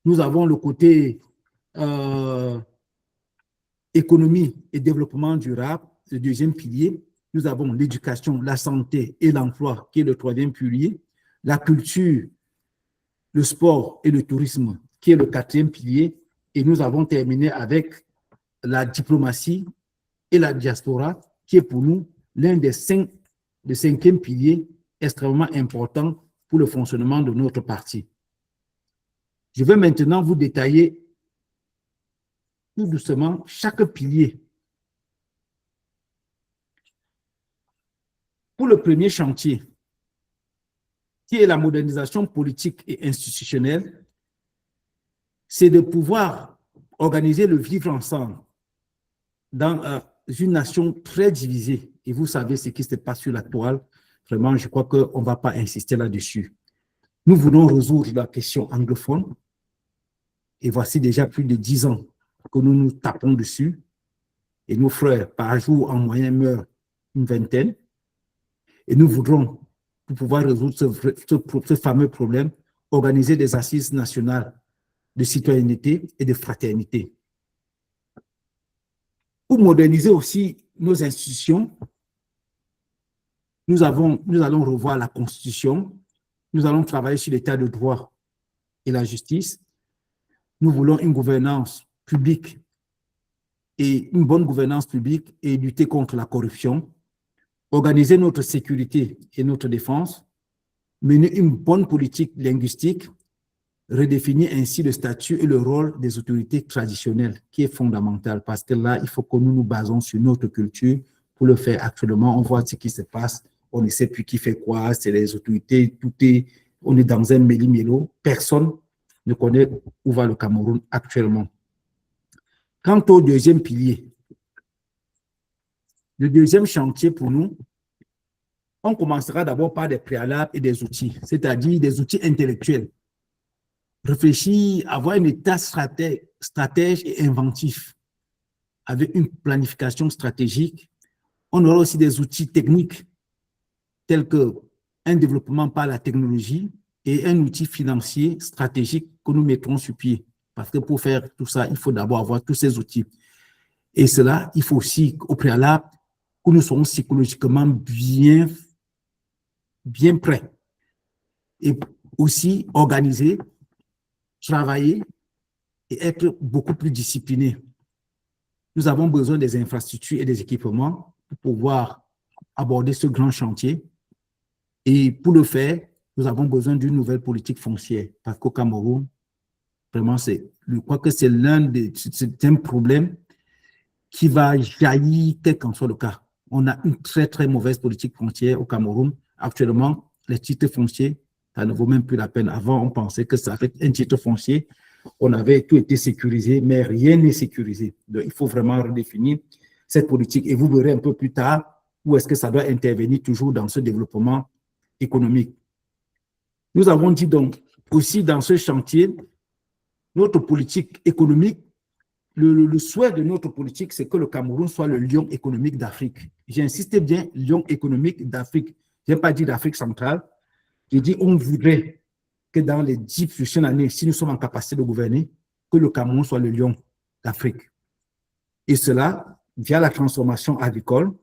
nous avons le côté économie et développement durable, le 2e pilier, nous avons l'éducation, la santé et l'emploi, qui est le 3e pilier, la culture, le sport et le tourisme, qui est le 4e pilier, et nous avons terminé avec la diplomatie et la diaspora, qui est pour nous l'un des 5e pilier extrêmement important pour le fonctionnement de notre parti. Je vais maintenant vous détailler tout doucement chaque pilier. Pour le premier chantier, qui est la modernisation politique et institutionnelle, c'est de pouvoir organiser le vivre ensemble dans une nation très divisée. Et vous savez ce qui se passe sur la toile. Vraiment, je crois qu'on ne va pas insister là-dessus. Nous voulons résoudre la question anglophone. Et voici déjà plus de 10 ans que nous nous tapons dessus. Et nos frères, par jour, en moyenne, meurent une vingtaine. Et nous voudrons, pour pouvoir résoudre ce fameux problème, organiser des assises nationales de citoyenneté et de fraternité. Pour moderniser aussi nos institutions, nous allons revoir la Constitution, nous allons travailler sur l'état de droit et la justice. Nous voulons une gouvernance publique et une bonne gouvernance publique et lutter contre la corruption, organiser notre sécurité et notre défense, mener une bonne politique linguistique, redéfinir ainsi le statut et le rôle des autorités traditionnelles, qui est fondamental, parce que là, il faut que nous nous basons sur notre culture. Pour le faire actuellement, on voit ce qui se passe, on ne sait plus qui fait quoi, c'est les autorités, on est dans un méli-mélo, personne ne connaît où va le Cameroun actuellement. Quant au 2e pilier, le 2e chantier pour nous, on commencera d'abord par des préalables et des outils, c'est-à-dire des outils intellectuels. Réfléchir, avoir un état stratège et inventif, avec une planification stratégique. On aura aussi des outils techniques, tels qu'un développement par la technologie et un outil financier stratégique que nous mettrons sur pied. Parce que pour faire tout ça, il faut d'abord avoir tous ces outils. Et cela, il faut aussi, au préalable, que nous soyons psychologiquement bien prêts. Et aussi organiser, travailler et être beaucoup plus disciplinés. Nous avons besoin des infrastructures et des équipements pour pouvoir aborder ce grand chantier. Et pour le faire, nous avons besoin d'une nouvelle politique foncière. Parce qu'au Cameroun, vraiment, je crois que c'est un problème qui va jaillir quel qu'en soit le cas. On a une très, très mauvaise politique foncière au Cameroun. Actuellement, les titres fonciers, ça ne vaut même plus la peine. Avant, on pensait que ça fait un titre foncier, on avait tout été sécurisé, mais rien n'est sécurisé. Donc, il faut vraiment redéfinir cette politique. Et vous verrez un peu plus tard où est-ce que ça doit intervenir toujours dans ce développement économique. Nous avons dit donc aussi dans ce chantier, notre politique économique, le souhait de notre politique, c'est que le Cameroun soit le lion économique d'Afrique. J'insiste bien, lion économique d'Afrique. Je n'ai pas dit d'Afrique centrale. J'ai dit on voudrait que dans les 10 prochaines années, si nous sommes en capacité de gouverner, que le Cameroun soit le lion d'Afrique. Et cela via la transformation agricole,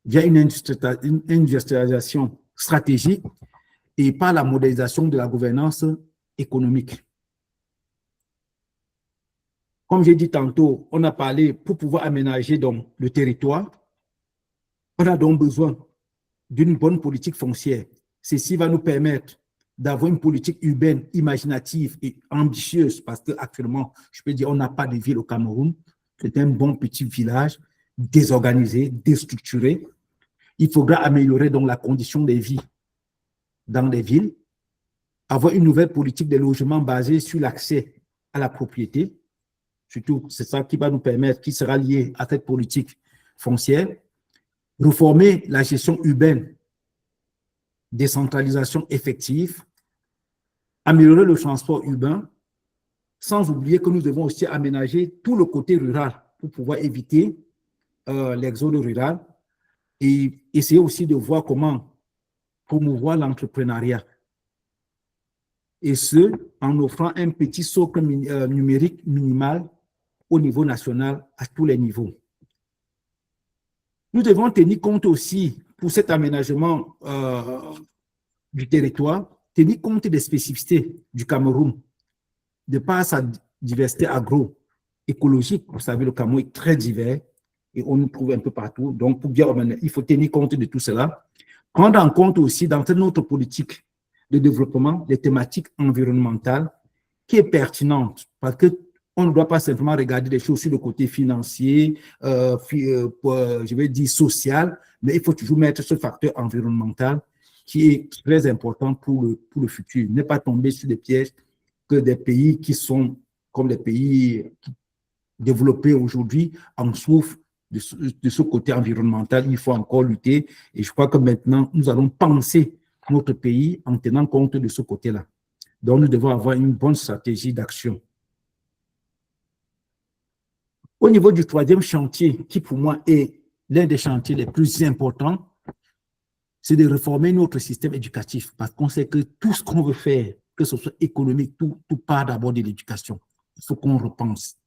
via une industrialisation stratégique et par la modélisation de la gouvernance économique. Comme j'ai dit tantôt, on a parlé pour pouvoir aménager donc le territoire, on a donc besoin d'une bonne politique foncière. Ceci va nous permettre d'avoir une politique urbaine imaginative et ambitieuse parce qu'actuellement, je peux dire, on n'a pas de ville au Cameroun. C'est un bon petit village désorganisé, déstructuré. Il faudra améliorer donc la condition de vie dans les villes, avoir une nouvelle politique de logement basée sur l'accès à la propriété. Surtout, c'est ça qui va nous permettre, qui sera lié à cette politique foncière. Réformer la gestion urbaine, décentralisation effective, améliorer le transport urbain, sans oublier que nous devons aussi aménager tout le côté rural pour pouvoir éviter l'exode rural et essayer aussi de voir comment promouvoir l'entrepreneuriat. Et ce, en offrant un petit socle numérique minimal au niveau national, à tous les niveaux. Nous devons tenir compte aussi, pour cet aménagement du territoire, tenir compte des spécificités du Cameroun, de par sa diversité agroécologique. Vous savez, le Cameroun est très divers et on nous trouve un peu partout. Donc, pour bien, il faut tenir compte de tout cela. Prendre en compte aussi dans notre politique de développement les thématiques environnementales qui est pertinente parce qu'on ne doit pas simplement regarder les choses sur le côté financier, je vais dire social, mais il faut toujours mettre ce facteur environnemental qui est très important pour le futur. Ne pas tomber sur des pièges que des pays qui sont comme les pays développés aujourd'hui en souffrent de ce côté environnemental. Il faut encore lutter et je crois que maintenant, nous allons penser notre pays en tenant compte de ce côté-là. Donc, nous devons avoir une bonne stratégie d'action. Au niveau du troisième chantier, qui pour moi est l'un des chantiers les plus importants, c'est de réformer notre système éducatif parce qu'on sait que tout ce qu'on veut faire, que ce soit économique, tout part d'abord de l'éducation. Il faut qu'on repense.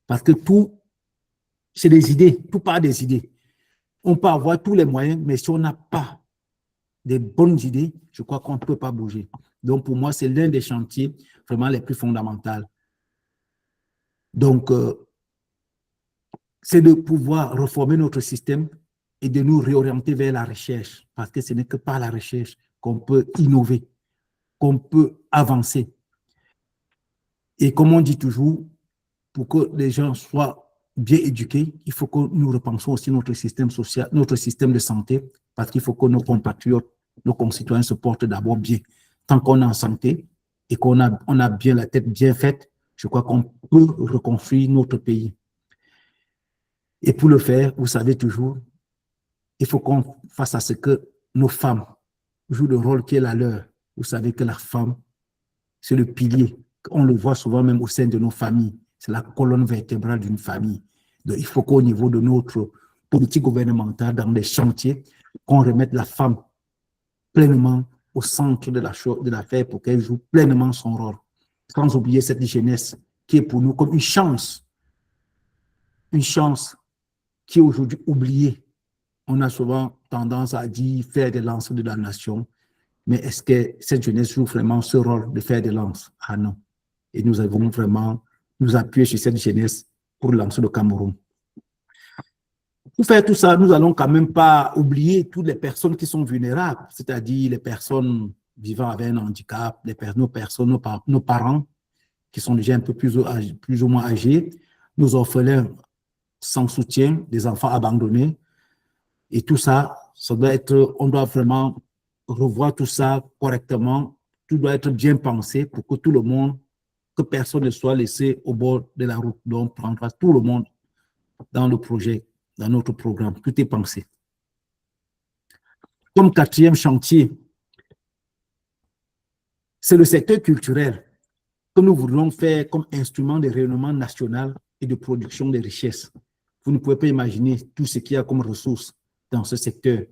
Parce que tout, c'est des idées, tout part des idées. On peut avoir tous les moyens, mais si on n'a pas des bonnes idées, je crois qu'on ne peut pas bouger. Donc, pour moi, c'est l'un des chantiers vraiment les plus fondamentaux. Donc, c'est de pouvoir reformer notre système et de nous réorienter vers la recherche, parce que ce n'est que par la recherche qu'on peut innover, qu'on peut avancer. Et comme on dit toujours, pour que les gens soient bien éduqués, il faut que nous repensions aussi notre système social, notre système de santé, parce qu'il faut que nos compatriotes, nos concitoyens se portent d'abord bien. Tant qu'on est en santé et qu'on a bien la tête bien faite, je crois qu'on peut reconstruire notre pays. Et pour le faire, vous savez toujours, il faut qu'on fasse à ce que nos femmes jouent le rôle qui est la leur. Vous savez que la femme, c'est le pilier. On le voit souvent même au sein de nos familles. C'est la colonne vertébrale d'une famille. Donc, il faut qu'au niveau de notre politique gouvernementale, dans les chantiers, qu'on remette la femme pleinement au centre de l'affaire pour qu'elle joue pleinement son rôle. Sans oublier cette jeunesse qui est pour nous comme une chance qui est aujourd'hui oubliée. On a souvent tendance à dire faire des lances de la nation, mais est-ce que cette jeunesse joue vraiment ce rôle de faire des lances? Ah non. Et nous avons vraiment nous appuyer sur cette jeunesse pour lancer le Cameroun. Pour faire tout ça, nous n'allons quand même pas oublier toutes les personnes qui sont vulnérables, c'est-à-dire les personnes vivant avec un handicap, nos parents qui sont déjà un peu plus ou moins âgés, nos orphelins sans soutien, des enfants abandonnés. Et tout ça, on doit vraiment revoir tout ça correctement. Tout doit être bien pensé pour que tout le monde, que personne ne soit laissé au bord de la route. Donc, on prendra tout le monde dans le projet, dans notre programme. Tout est pensé. Comme quatrième chantier, c'est le secteur culturel que nous voulons faire comme instrument de rayonnement national et de production de richesses. Vous ne pouvez pas imaginer tout ce qu'il y a comme ressources dans ce secteur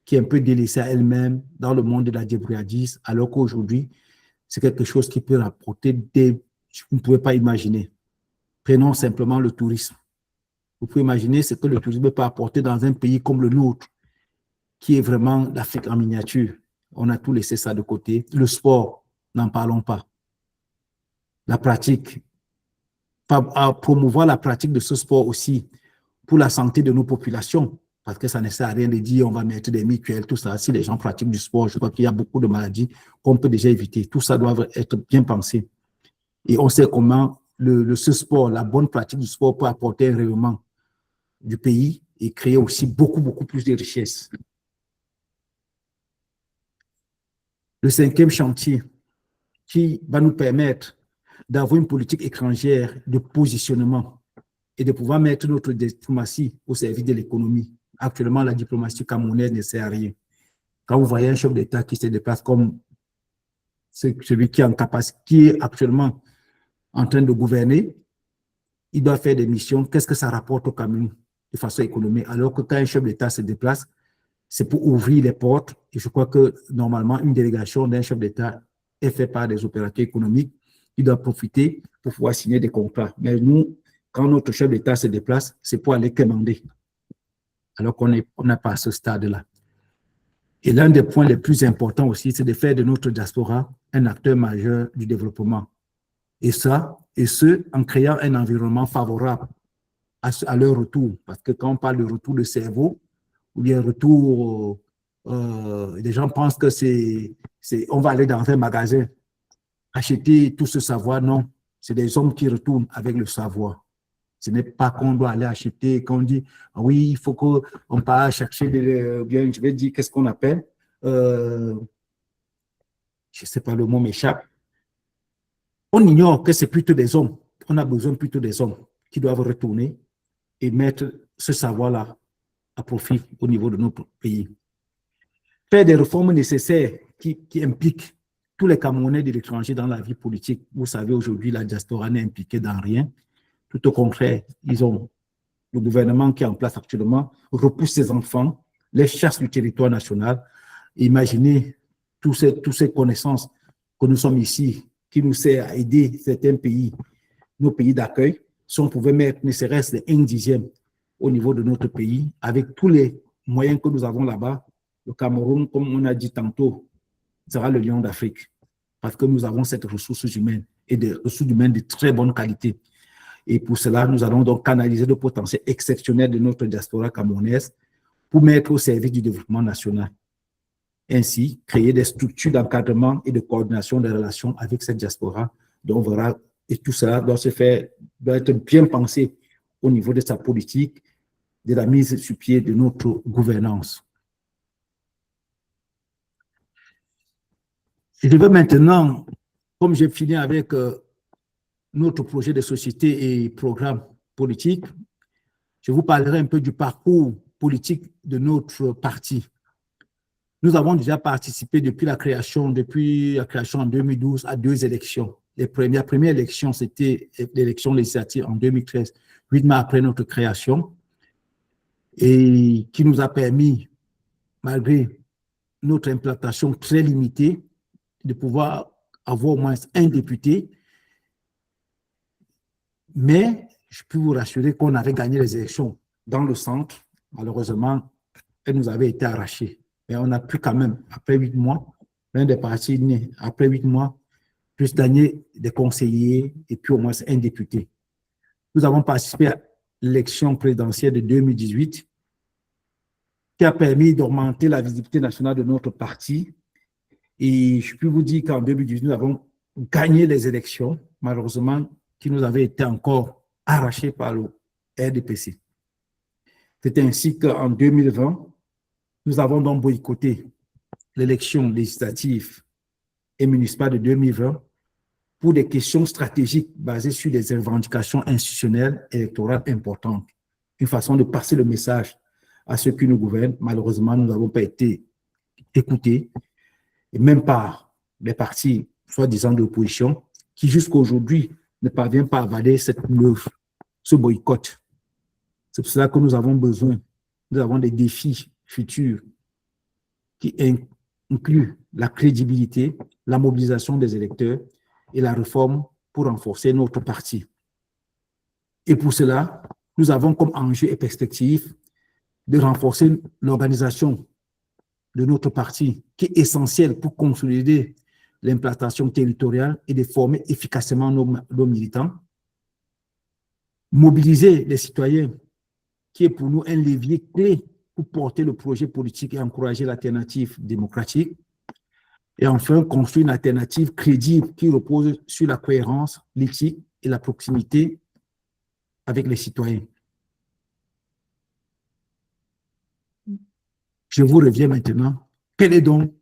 qui est un peu délaissé à elle-même dans le monde de la débrouillardise, alors qu'aujourd'hui, c'est quelque chose qui peut rapporter vous ne pouvez pas imaginer. Prenons simplement le tourisme. Vous pouvez imaginer ce que le tourisme peut apporter dans un pays comme le nôtre, qui est vraiment l'Afrique en miniature. On a tout laissé ça de côté. Le sport, n'en parlons pas. La pratique, à promouvoir la pratique de ce sport aussi pour la santé de nos populations, parce que ça ne sert à rien de dire on va mettre des mutuelles, tout ça. Si les gens pratiquent du sport, je crois qu'il y a beaucoup de maladies qu'on peut déjà éviter. Tout ça doit être bien pensé. Et on sait comment ce sport, la bonne pratique du sport peut apporter un rayonnement du pays et créer aussi beaucoup plus de richesses. Le cinquième chantier qui va nous permettre d'avoir une politique étrangère de positionnement et de pouvoir mettre notre diplomatie au service de l'économie. Actuellement, la diplomatie camerounaise ne sert à rien. Quand vous voyez un chef d'État qui se déplace comme celui qui est en capacité, qui est actuellement en train de gouverner, il doit faire des missions. Qu'est-ce que ça rapporte au Cameroun de façon économique? Alors que quand un chef d'État se déplace, c'est pour ouvrir les portes. Et je crois que normalement, une délégation d'un chef d'État est faite par des opérateurs économiques qui doivent profiter pour pouvoir signer des contrats. Mais nous, quand notre chef d'État se déplace, c'est pour aller commander. Alors qu'on n'est pas à ce stade-là. Et l'un des points les plus importants aussi, c'est de faire de notre diaspora un acteur majeur du développement. Et ce, en créant un environnement favorable à leur retour. Parce que quand on parle de retour de cerveau, ou bien retour, les gens pensent que on va aller dans un magasin, acheter tout ce savoir. Non, c'est des hommes qui retournent avec le savoir. Ce n'est pas qu'on doit aller acheter, qu'on dit, ah oui, il faut qu'on part chercher, bien, je vais dire, qu'est-ce qu'on appelle, je ne sais pas, le mot m'échappe. On ignore que c'est plutôt des hommes. On a besoin plutôt des hommes qui doivent retourner et mettre ce savoir-là à profit au niveau de notre pays. Faire des réformes nécessaires qui impliquent tous les Camerounais de l'étranger dans la vie politique. Vous savez, aujourd'hui, la diaspora n'est impliquée dans rien. Tout au contraire, le gouvernement qui est en place actuellement repousse ses enfants, les chasse du territoire national. Imaginez toutes ces connaissances que nous sommes ici, qui nous sert à aider certains pays, nos pays d'accueil, si on pouvait mettre ne serait-ce un dixième au niveau de notre pays, avec tous les moyens que nous avons là-bas, le Cameroun, comme on a dit tantôt, sera le lion d'Afrique, parce que nous avons cette ressource humaine et des ressources humaines de très bonne qualité. Et pour cela, nous allons donc canaliser le potentiel exceptionnel de notre diaspora camerounaise pour mettre au service du développement national. Ainsi, créer des structures d'encadrement et de coordination des relations avec cette diaspora, dont on verra, et tout cela doit être bien pensé au niveau de sa politique, de la mise sur pied de notre gouvernance. Je vais maintenant, comme j'ai fini avec notre projet de société et programme politique, je vous parlerai un peu du parcours politique de notre parti. Nous avons déjà participé depuis la création en 2012 à 2 élections. La première élection, c'était l'élection législative en 2013, 8 mois après notre création, et qui nous a permis, malgré notre implantation très limitée, de pouvoir avoir au moins un député. Mais je peux vous rassurer qu'on avait gagné les élections dans le centre. Malheureusement, elles nous avaient été arrachées. Mais on a pu quand même, après 8 mois, l'un des partis nés, après 8 mois, plus gagner des conseillers et puis au moins un député. Nous avons participé à l'élection présidentielle de 2018 qui a permis d'augmenter la visibilité nationale de notre parti. Et je peux vous dire qu'en 2018, nous avons gagné les élections, malheureusement, qui nous avaient été encore arrachées par le RDPC. C'est ainsi qu'en 2020, nous avons donc boycotté l'élection législative et municipale de 2020 pour des questions stratégiques basées sur des revendications institutionnelles électorales importantes. Une façon de passer le message à ceux qui nous gouvernent. Malheureusement, nous n'avons pas été écoutés, et même par les partis soi-disant de l'opposition, qui jusqu'à aujourd'hui ne parviennent pas à avaler ce boycott. C'est pour cela que nous avons besoin, nous avons des défis futurs qui incluent la crédibilité, la mobilisation des électeurs et la réforme pour renforcer notre parti. Et pour cela, nous avons comme enjeu et perspective de renforcer l'organisation de notre parti, qui est essentielle pour consolider l'implantation territoriale et de former efficacement nos militants, mobiliser les citoyens, qui est pour nous un levier clé pour porter le projet politique et encourager l'alternative démocratique, et enfin construire une alternative crédible qui repose sur la cohérence, l'éthique et la proximité avec les citoyens. Je vous reviens maintenant. Quelle est donc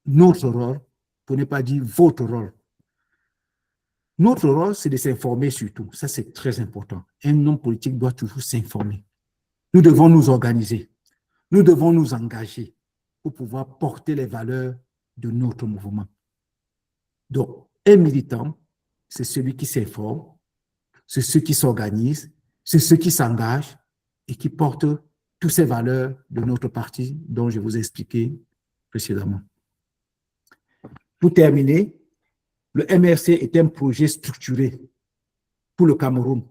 notre rôle, pour ne pas dire votre rôle. Notre rôle, c'est de s'informer surtout. Ça, c'est très important. Un homme politique doit toujours s'informer. Nous devons nous organiser. Nous devons nous engager pour pouvoir porter les valeurs de notre mouvement. Donc, un militant, c'est celui qui s'informe, c'est ceux qui s'organisent, c'est ceux qui s'engagent et qui portent toutes ces valeurs de notre parti dont je vous ai expliqué précédemment. Pour terminer, le MRC est un projet structuré pour le Cameroun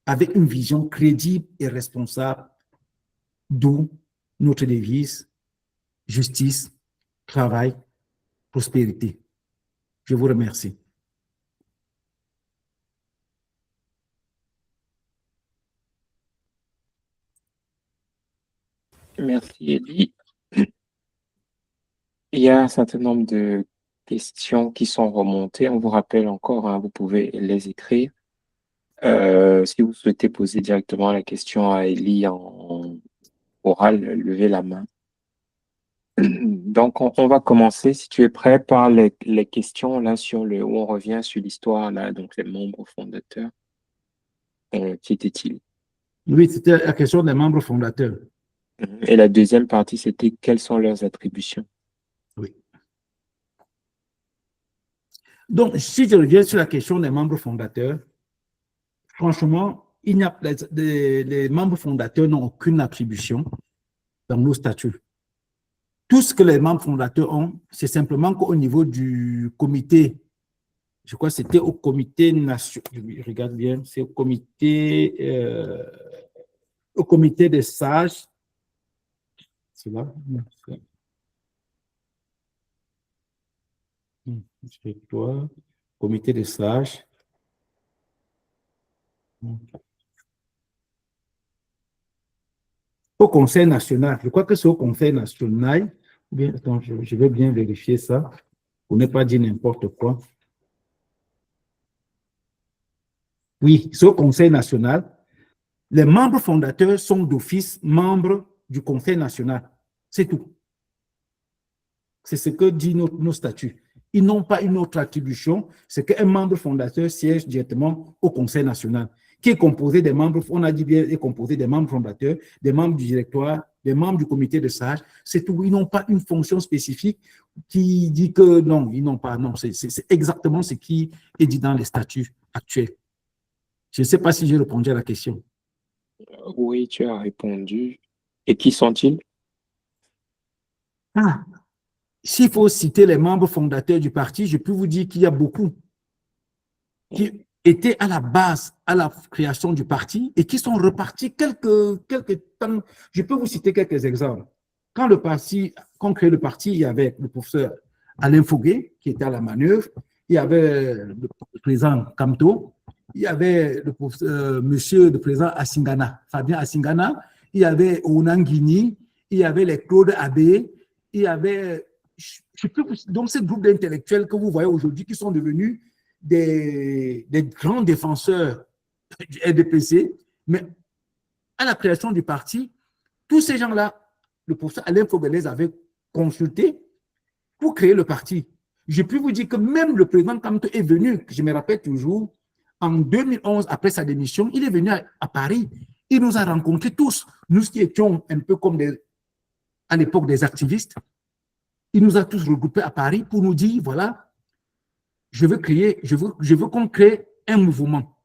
avec une vision crédible et responsable, d'où notre devise justice, travail, prospérité. Je vous remercie. Merci, Elie. Il y a un certain nombre de questions qui sont remontées. On vous rappelle encore, hein, vous pouvez les écrire. Si vous souhaitez poser directement la question à Elie en oral, levez la main. Donc, on va commencer, si tu es prêt, par les questions là où on revient sur l'histoire, là, donc les membres fondateurs. Qui étaient-ils? Oui, c'était la question des membres fondateurs. Et la deuxième partie, c'était quelles sont leurs attributions? Oui. Donc, si je reviens sur la question des membres fondateurs, franchement, les membres fondateurs n'ont aucune attribution dans nos statuts. Tout ce que les membres fondateurs ont, c'est simplement qu'au niveau du comité, je crois que c'était au comité national, je regarde bien, c'est au comité des sages. C'est là? C'est toi, comité des sages. Au Conseil national, je crois que c'est au Conseil national. Bien, attends, je vais bien vérifier ça pour ne pas dire n'importe quoi. Oui, c'est au Conseil national. Les membres fondateurs sont d'office membres du Conseil national. C'est tout. C'est ce que dit nos statuts. Ils n'ont pas une autre attribution, c'est qu'un membre fondateur siège directement au Conseil national, qui est composé des membres, on a dit bien, est composé des membres fondateurs, des membres du directoire, des membres du comité de sages. C'est tout. Ils n'ont pas une fonction spécifique qui dit que non, ils n'ont pas. Non, c'est exactement ce qui est dit dans les statuts actuels. Je ne sais pas si j'ai répondu à la question. Oui, tu as répondu. Et qui sont-ils? Ah, s'il faut citer les membres fondateurs du parti, je peux vous dire qu'il y a beaucoup qui étaient à la base, à la création du parti et qui sont repartis quelques temps. Je peux vous citer quelques exemples. Quand on crée le parti, il y avait le professeur Alain Fouguet qui était à la manœuvre, il y avait le président Kamto, il y avait monsieur le président Asingana, Fabien Asingana, il y avait Onangini, il y avait les Claude Abbé, il y avait donc ce groupe d'intellectuels que vous voyez aujourd'hui qui sont devenus des grands défenseurs du RDPC, mais à la création du parti, tous ces gens-là, le professeur Alain Fouguet les avait consultés pour créer le parti. Je peux vous dire que même le président Kamto est venu, je me rappelle toujours, en 2011, après sa démission, il est venu à Paris. Il nous a rencontrés tous, nous qui étions un peu comme à l'époque des activistes. Il nous a tous regroupés à Paris pour nous dire, voilà, je veux qu'on crée un mouvement.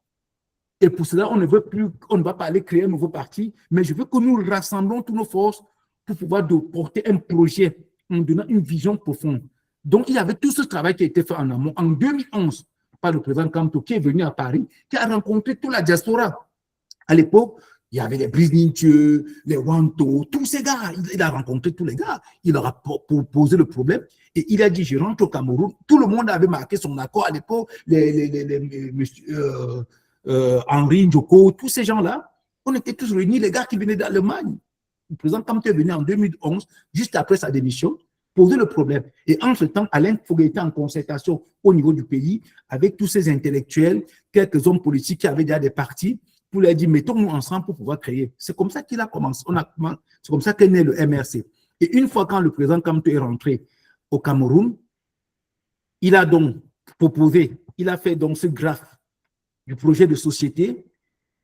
Et pour cela, on ne va pas aller créer un nouveau parti, mais je veux que nous rassemblons toutes nos forces pour pouvoir porter un projet en donnant une vision profonde. Donc, il y avait tout ce travail qui a été fait en amont. En 2011, par le président Kamto, qui est venu à Paris, qui a rencontré toute la diaspora. À l'époque, il y avait les Brice Nintieux, les Wanto, tous ces gars. Il a rencontré tous les gars. Il leur a posé le problème. Et il a dit, je rentre au Cameroun. Tout le monde avait marqué son accord à l'époque. Henri Ndjoko, tous ces gens-là. On était tous réunis, les gars qui venaient d'Allemagne. Le président Kamto est venu en 2011, juste après sa démission, poser le problème. Et entre-temps, Alain Fouguet était en concertation au niveau du pays avec tous ces intellectuels, quelques hommes politiques qui avaient déjà des partis, pour leur dire, mettons-nous ensemble pour pouvoir créer. C'est comme ça qu'il a commencé. C'est comme ça qu'est né le MRC. Et une fois quand le président Kamto est rentré au Cameroun. Il a donc proposé, il a fait donc ce graphe du projet de société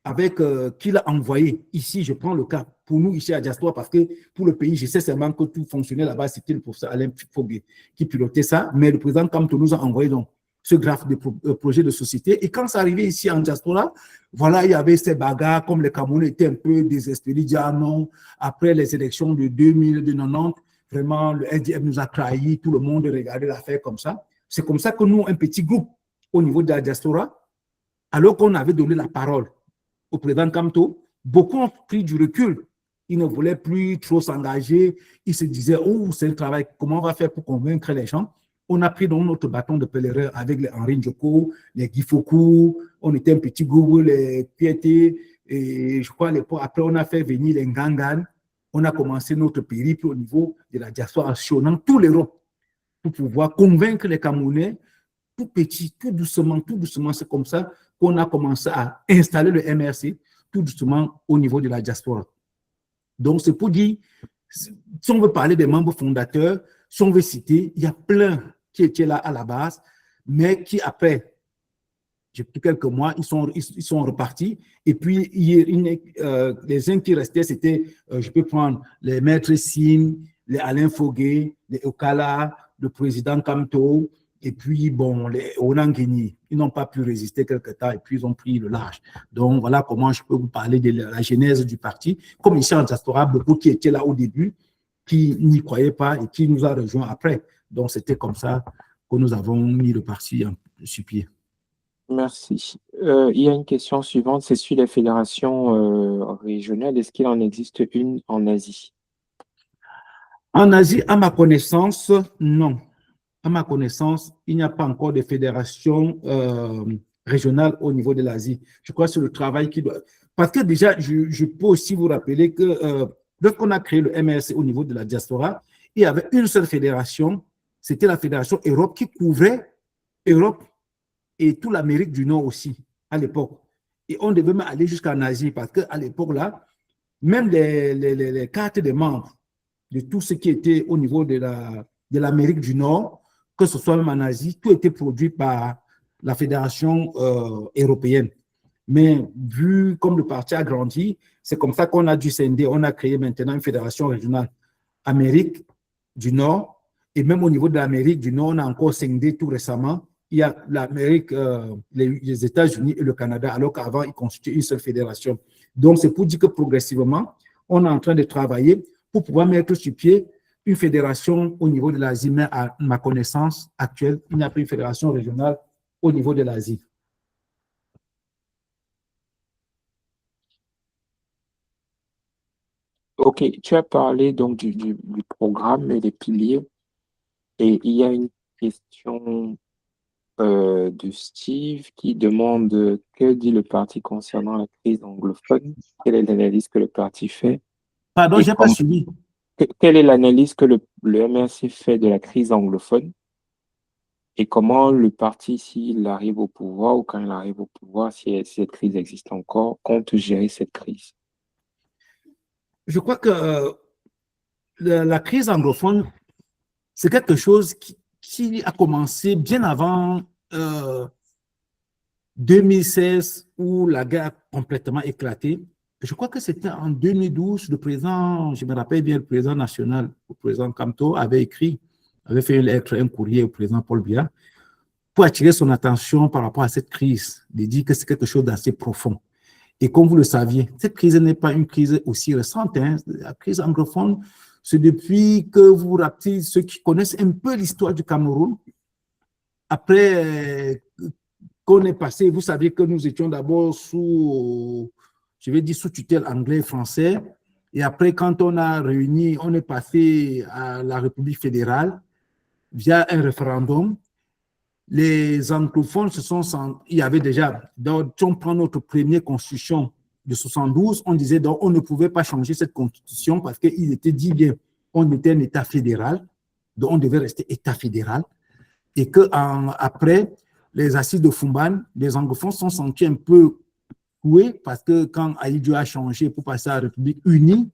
avec qu'il a envoyé ici. Je prends le cas pour nous ici à Diaspora parce que pour le pays, je sais seulement que tout fonctionnait là-bas. C'était le professeur Alain Foguet qui pilotait ça. Mais le président Kamto nous a envoyé donc ce graphe de projet de société. Et quand c'est arrivé ici en Diaspora, voilà, il y avait ces bagarres, comme les Camerounais étaient un peu désespérés, ils disaient ah non, après les élections de 2090, vraiment, le SDF nous a trahis, tout le monde regardait l'affaire comme ça. C'est comme ça que nous, un petit groupe au niveau de la Diaspora, alors qu'on avait donné la parole au président Kamto, beaucoup ont pris du recul. Ils ne voulaient plus trop s'engager. Ils se disaient, oh, c'est le travail, comment on va faire pour convaincre les gens? On a pris donc notre bâton de pèlerin avec les Henri Ndjoko, les Guy Fokou, on était un petit groupe, les Piété, et je crois après on a fait venir les Ngangan. On a commencé notre périple au niveau de la diaspora en sillonnant toute l'Europe pour pouvoir convaincre les Camerounais, tout petit, tout doucement, c'est comme ça qu'on a commencé à installer le MRC, tout doucement au niveau de la diaspora. Donc, c'est pour dire, si on veut parler des membres fondateurs, si on veut citer, il y a plein qui étaient là à la base, mais qui après, depuis quelques mois, ils sont repartis. Et puis, les uns qui restaient, c'était, je peux prendre les maîtres Sim, les Alain Foguet, les Okala, le président Kamto, et puis, bon, les Onangeni, ils n'ont pas pu résister quelque temps et puis ils ont pris le large. Donc, voilà comment je peux vous parler de la genèse du parti. Comme ici en diaspora, beaucoup qui étaient là au début, qui n'y croyaient pas et qui nous a rejoints après. Donc, c'était comme ça que nous avons mis le parti sur pied. Merci. Il y a une question suivante, c'est sur les fédérations régionales. Est-ce qu'il en existe une en Asie? En Asie, à ma connaissance, non. À ma connaissance, il n'y a pas encore de fédération régionale au niveau de l'Asie. Je crois que c'est le travail qui doit... Parce que déjà, je peux aussi vous rappeler que lorsqu'on a créé le MRC au niveau de la diaspora, il y avait une seule fédération, c'était la fédération Europe qui couvrait Europe et toute l'Amérique du Nord aussi, à l'époque. Et on devait même aller jusqu'en Asie parce qu'à l'époque-là, même les cartes des membres de tout ce qui était au niveau de l'Amérique du Nord, que ce soit même en Asie, tout était produit par la Fédération européenne. Mais vu comme le parti a grandi, c'est comme ça qu'on a dû scinder. On a créé maintenant une fédération régionale Amérique du Nord. Et même au niveau de l'Amérique du Nord, on a encore scindé tout récemment. Il y a l'Amérique, les États-Unis et le Canada, alors qu'avant, ils constituaient une seule fédération. Donc, c'est pour dire que progressivement, on est en train de travailler pour pouvoir mettre sur pied une fédération au niveau de l'Asie, mais à ma connaissance actuelle, il n'y a pas une fédération régionale au niveau de l'Asie. Ok, tu as parlé donc du programme et des piliers, et il y a une question de Steve qui demande que dit le parti concernant la crise anglophone, quelle est l'analyse que le parti fait, Pardon, et je n'ai pas suivi. quelle est l'analyse que le MRC fait de la crise anglophone et comment le parti, s'il arrive au pouvoir ou quand il arrive au pouvoir, si cette crise existe encore, compte gérer cette crise. Je crois que la crise anglophone, c'est quelque chose qui a commencé bien avant 2016 où la guerre a complètement éclaté. Je crois que c'était en 2012, le président, je me rappelle bien, le président national, le président Kamto, avait fait une lettre, un courrier au président Paul Biya pour attirer son attention par rapport à cette crise, de dire que c'est quelque chose d'assez profond. Et comme vous le saviez, cette crise n'est pas une crise aussi récente. Hein. La crise anglophone, c'est depuis que vous vous rappelez, ceux qui connaissent un peu l'histoire du Cameroun, après qu'on est passé, vous savez que nous étions d'abord sous, je vais dire, sous tutelle anglais et français. Et après, quand on a réuni, on est passé à la République fédérale via un référendum. Les anglophones il y avait déjà, donc, si on prend notre première constitution de 72, on disait donc on ne pouvait pas changer cette constitution parce qu'il était dit bien, on était un État fédéral, donc on devait rester État fédéral. Et qu'après les assises de Fumban, les anglophones sont sentis un peu coués parce que quand Ahidjo a changé pour passer à la République unie,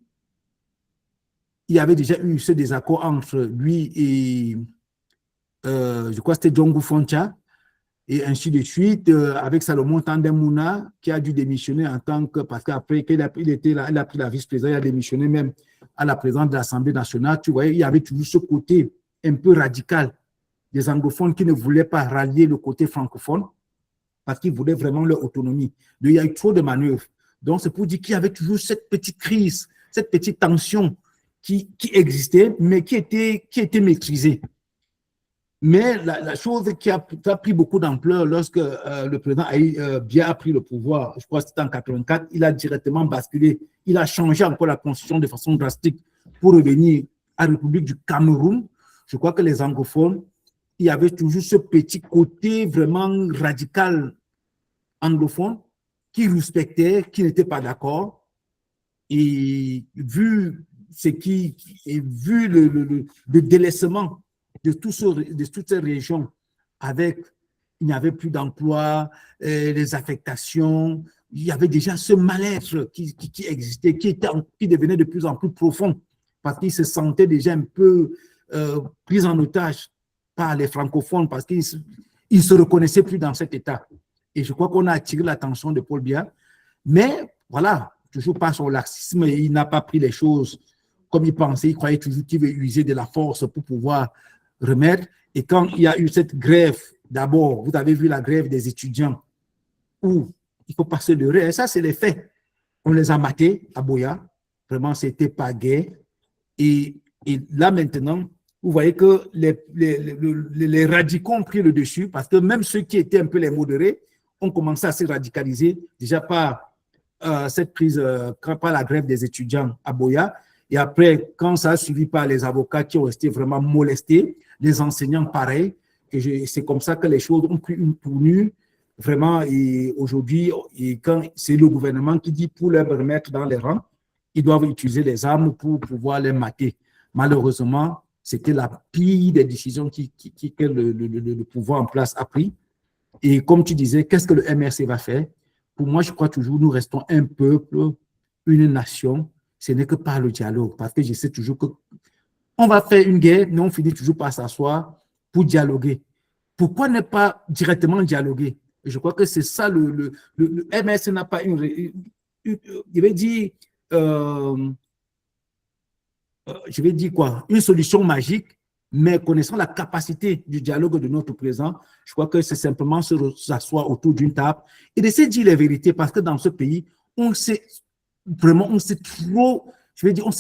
il y avait déjà eu ce désaccord entre lui et je crois que c'était Djongo Foncha, et ainsi de suite, avec Salomon Tandem-Mouna, qui a dû démissionner en tant que, parce qu'après qu'il était là, il a pris la vice-présidence, il a démissionné même à la présidence de l'Assemblée nationale. Tu voyais, il y avait toujours ce côté un peu radical des anglophones qui ne voulaient pas rallier le côté francophone, parce qu'ils voulaient vraiment leur autonomie. Donc, il y a eu trop de manœuvres. Donc, c'est pour dire qu'il y avait toujours cette petite crise, cette petite tension qui existait, mais qui était maîtrisée. Mais la chose qui a pris beaucoup d'ampleur lorsque le président Biya a pris le pouvoir, je crois que c'était en 84, il a directement basculé, il a changé encore la constitution de façon drastique pour revenir à la République du Cameroun. Je crois que les anglophones, il y avait toujours ce petit côté vraiment radical anglophone qui respectait, qui n'était pas d'accord. Et vu le délaissement de toutes ces régions, il n'y avait plus d'emploi, les affectations, il y avait déjà ce mal-être qui existait, qui devenait de plus en plus profond, parce qu'ils se sentaient déjà un peu pris en otage par les francophones, parce qu'ils ne se reconnaissaient plus dans cet état. Et je crois qu'on a attiré l'attention de Paul Biya, mais voilà, toujours par son laxisme, il n'a pas pris les choses comme il pensait, il croyait toujours qu'il veut user de la force pour pouvoir remettre. Et quand il y a eu cette grève, d'abord, vous avez vu la grève des étudiants, où il faut passer le ré, et ça, c'est les faits. On les a matés à Boya, vraiment, c'était pas gai. Et là, maintenant, vous voyez que les radicaux ont pris le dessus, parce que même ceux qui étaient un peu les modérés ont commencé à se radicaliser, déjà par cette prise, par la grève des étudiants à Boya. Et après, quand ça a suivi par les avocats qui ont été vraiment molestés, les enseignants pareil, et c'est comme ça que les choses ont pris une tournure vraiment. Et aujourd'hui, quand c'est le gouvernement qui dit pour les remettre dans les rangs, ils doivent utiliser les armes pour pouvoir les mater. Malheureusement, c'était la pire des décisions que le pouvoir en place a pris. Et comme tu disais, qu'est-ce que le MRC va faire? Pour moi, je crois toujours, nous restons un peuple, une nation. Ce n'est que par le dialogue, parce que je sais toujours qu'on va faire une guerre, mais on finit toujours par s'asseoir pour dialoguer. Pourquoi ne pas directement dialoguer? Je crois que c'est ça, le MRC n'a pas je vais dire quoi, une solution magique, mais connaissant la capacité du dialogue de notre président, je crois que c'est simplement s'asseoir autour d'une table et d'essayer de dire les vérités, parce que dans ce pays, on s'est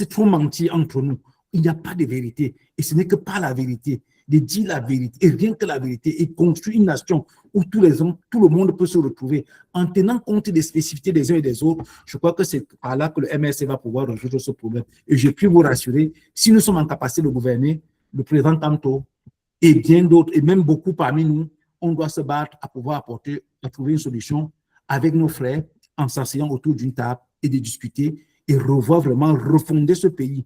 trop menti entre nous. Il n'y a pas de vérité. Et ce n'est que par la vérité, de dire la vérité, et rien que la vérité, et construire une nation où tout le monde peut se retrouver en tenant compte des spécificités des uns et des autres. Je crois que c'est par là que le MRC va pouvoir résoudre ce problème. Et je puis vous rassurer, si nous sommes en capacité de gouverner, le président Kanto et bien d'autres, et même beaucoup parmi nous, on doit se battre à pouvoir à trouver une solution avec nos frères, en s'asseyant autour d'une table et de discuter et vraiment refonder ce pays.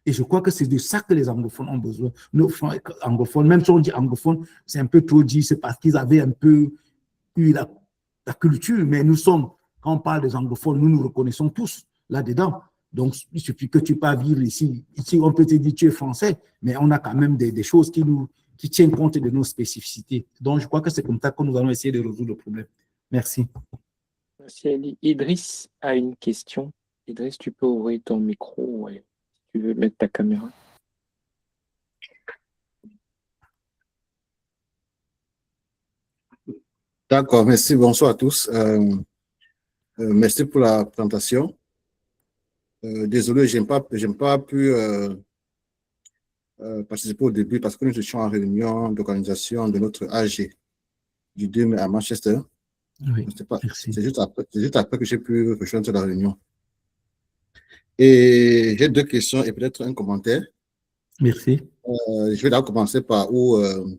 Et je crois que c'est de ça que les anglophones ont besoin. Nos frères anglophones, même si on dit anglophone, c'est un peu trop dit, c'est parce qu'ils avaient un peu eu la culture, mais quand on parle des anglophones, nous nous reconnaissons tous là-dedans. Donc, il suffit que tu ne pas vivre ici. Ici, on peut te dire que tu es français, mais on a quand même des choses qui tiennent compte de nos spécificités. Donc, je crois que c'est comme ça que nous allons essayer de résoudre le problème. Merci. Merci, Ali. Idriss a une question. Idriss, tu peux ouvrir ton micro, ouais. Si tu veux mettre ta caméra. D'accord, merci. Bonsoir à tous. Merci pour la présentation. Désolé, je n'ai pas pu participer au début parce que nous étions en réunion d'organisation de notre AG du 2 mai à Manchester. Oui, c'est juste après que j'ai pu rejoindre la réunion. Et j'ai deux questions et peut-être un commentaire. Merci. Je vais d'abord commencer par où M.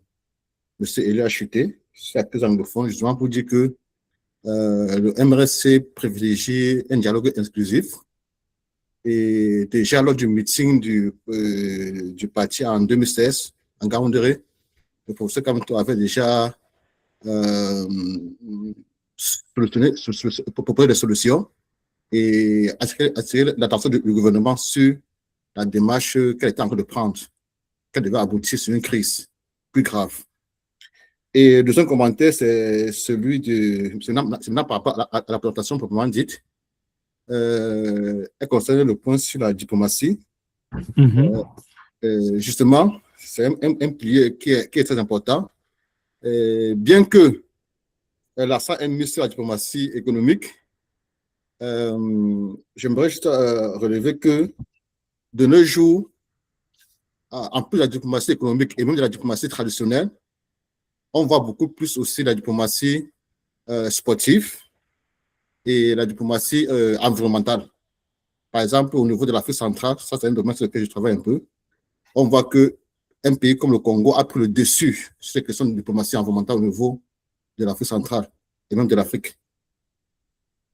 Elie a chuté. C'est plus anglophone, justement pour dire que le MRC privilégie un dialogue inclusif. Et déjà lors du meeting du parti en 2016, en Gaoundéré, le professeur Kamto avait déjà proposé des solutions et attirer l'attention du gouvernement sur la démarche qu'elle était en train de prendre, qu'elle devait aboutir sur une crise plus grave. Et le deuxième commentaire, c'est celui de, c'est maintenant par rapport à la présentation proprement dite. Elle concerne le point sur la diplomatie. Justement, c'est un pilier qui est très important. Bien que l'accent est mis sur la diplomatie économique, j'aimerais juste relever que de nos jours, en plus de la diplomatie économique et même de la diplomatie traditionnelle, on voit beaucoup plus aussi la diplomatie sportive et la diplomatie environnementale. Par exemple, au niveau de l'Afrique centrale, ça c'est un domaine sur lequel je travaille un peu, on voit qu'un pays comme le Congo a pris le dessus sur ces questions de diplomatie environnementale au niveau de l'Afrique centrale et même de l'Afrique.